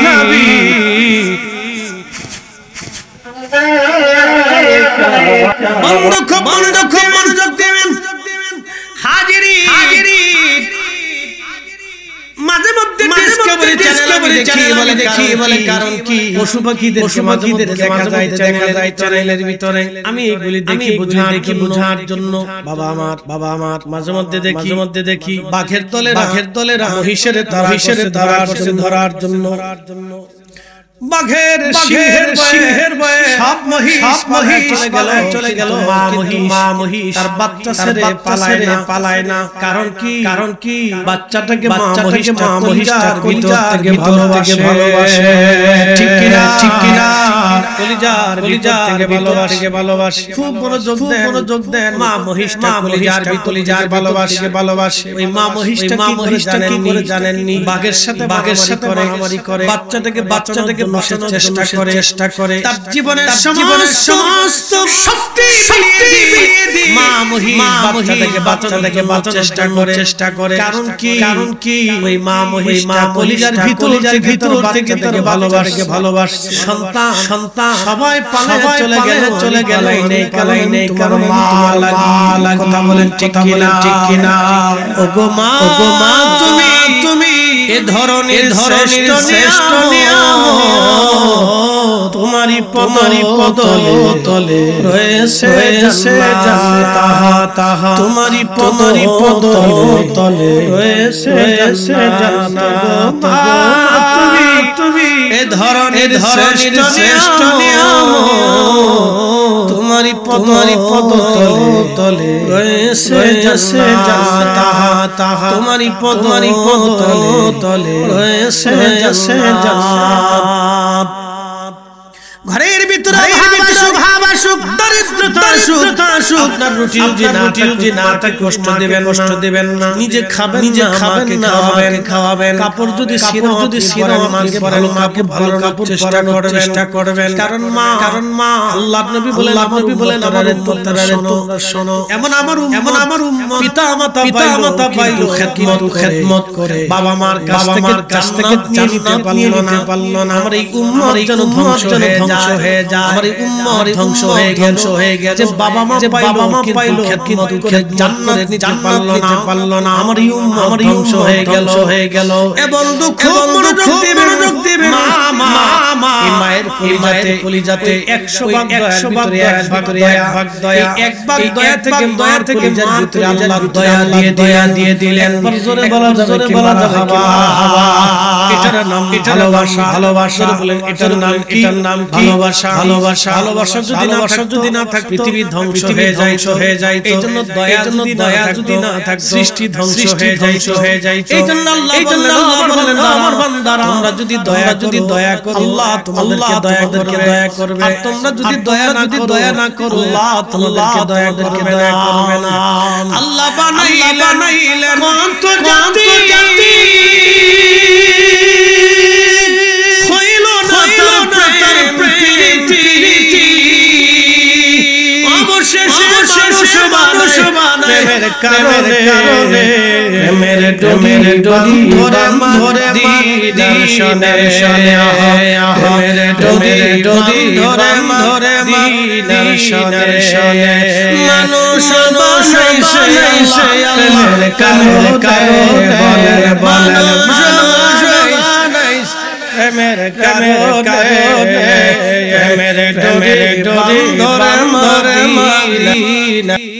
Speaker 1: নবী। মনোযোগ দিবেন। হাজিরি মাঝে মধ্যে ডিসকভারি চ্যানেলে দেখি বলে কারণ কি পশু পাখিদের দেখা যায় চ্যানেলের ভিতরে। আমি এইগুলি দেখি বোঝার জন্য। বাবা আমার মাঝে মধ্যে দেখি বাঘের দলে মহিষের ধরার জন্য। বাঘের সিংহের ভয়ে সব মহিষ চলে গেল। মা মহিষ তার বাচ্চা ছেড়ে পালায় না। কারণ কি বাচ্চাটাকে মা মহিষটার ভিতর থেকে ভালোবাসে। ঠিক কিনা? কলিজার থেকে ভালোবাসে। খুব মনোযোগ দেন। মা মহিষটা কলিজার ভালোবাসে। ওই মা মহিষটা কি করে জানেননি? বাঘের সাথে মারামারি করে। বাচ্চাটাকে বাঁচানোর চেষ্টা করে। তার জীবনের সমস্ত শক্তি বিলিয়ে দিয়ে মা মহিষ বাচ্চাটাকে বাঁচানোর চেষ্টা করে। কারণ কি ওই মা মহিষটা কলিজার ভিতর থেকে তার ভালোবাসে। সন্তান সবাই চলে গেল। নেই কারণ মা লাগে। কথা বলেন ঠিক কিনা? ওগো মা তুমি এ ধরনের শ্রেষ্ঠ তোমারি পদতলে রয়েছে জান্নাত। তোমারি পদতলে রয়েছে জান্নাত। তুমি এ ধরনের শ্রেষ্ঠ নিয়ামত তোমারই পদ তলে রয়েছে জান্নাত তোমারই পদ তলে রয়েছে জান্নাত ঘরের ভিতরে ভাব আসুক দরিদ্রতা আসুক আপনার রুটি রুজি না থাকে কষ্ট দিবেন না নিজে খাবেন না খাওয়াবেন কাপড় যদি সিরা আমাকে পরেন কাপড় ভালো কাপড় চেষ্টা করবেন কারণ মা আল্লাহর নবী বলেন আমার উম্মতরা শোনো এমন আমার উম্মত পিতা মাতা পাইলো খেদমত করে বাবা মার কাছ থেকে জান্নাত নিয়ে নিতে পারলো না আমার এই উম্মত যেন ধ্বংস হয়ে যায় আমার এই উম্মত ধ্বংস হয়ে গেছে বাবা মা পাইলো কিন্তু জান্নাত নিতে পারলো না আমার এই উম্মত ধ্বংস হয়ে গেল এ বন্ধু খুব মনোযোগ দিবেন মা মায়ের কলিজাতে 100 ভাগ দয়ার ভিতরে 1 ভাগ দয়া এক ভাগ দয়া থেকে মার ভিতরে আল্লাহ দয়া দিয়ে দিলেন জোরে বলা যাবে হাওয়া এটার নাম ভালোবাসা বলেন এটার নাম কি ভালোবাসা যদি না থাকতো পৃথিবী ধ্বংস হয়ে যায় এইজন্য দয়া যদি না থাকতো সৃষ্টি ধ্বংস হয়ে যায় এইজন্য আল্লাহ বলেন আমার বান্দারা তোমরা যদি দয়া করো আল্লাহ তোমাদেরকে দয়া করবে আর তোমরা যদি দয়া না করো আল্লাহ তোমাদেরকে দয়া করবে না আল্লাহ বানাইলেন কত জাতি প্রেমের ডোরি ধরে দিদার শনে প্রেমের ডোরি ধরে দিদার শনে মানুষ বানাইছে আল্লাহর কারণে বলে मेरे डोरी धरे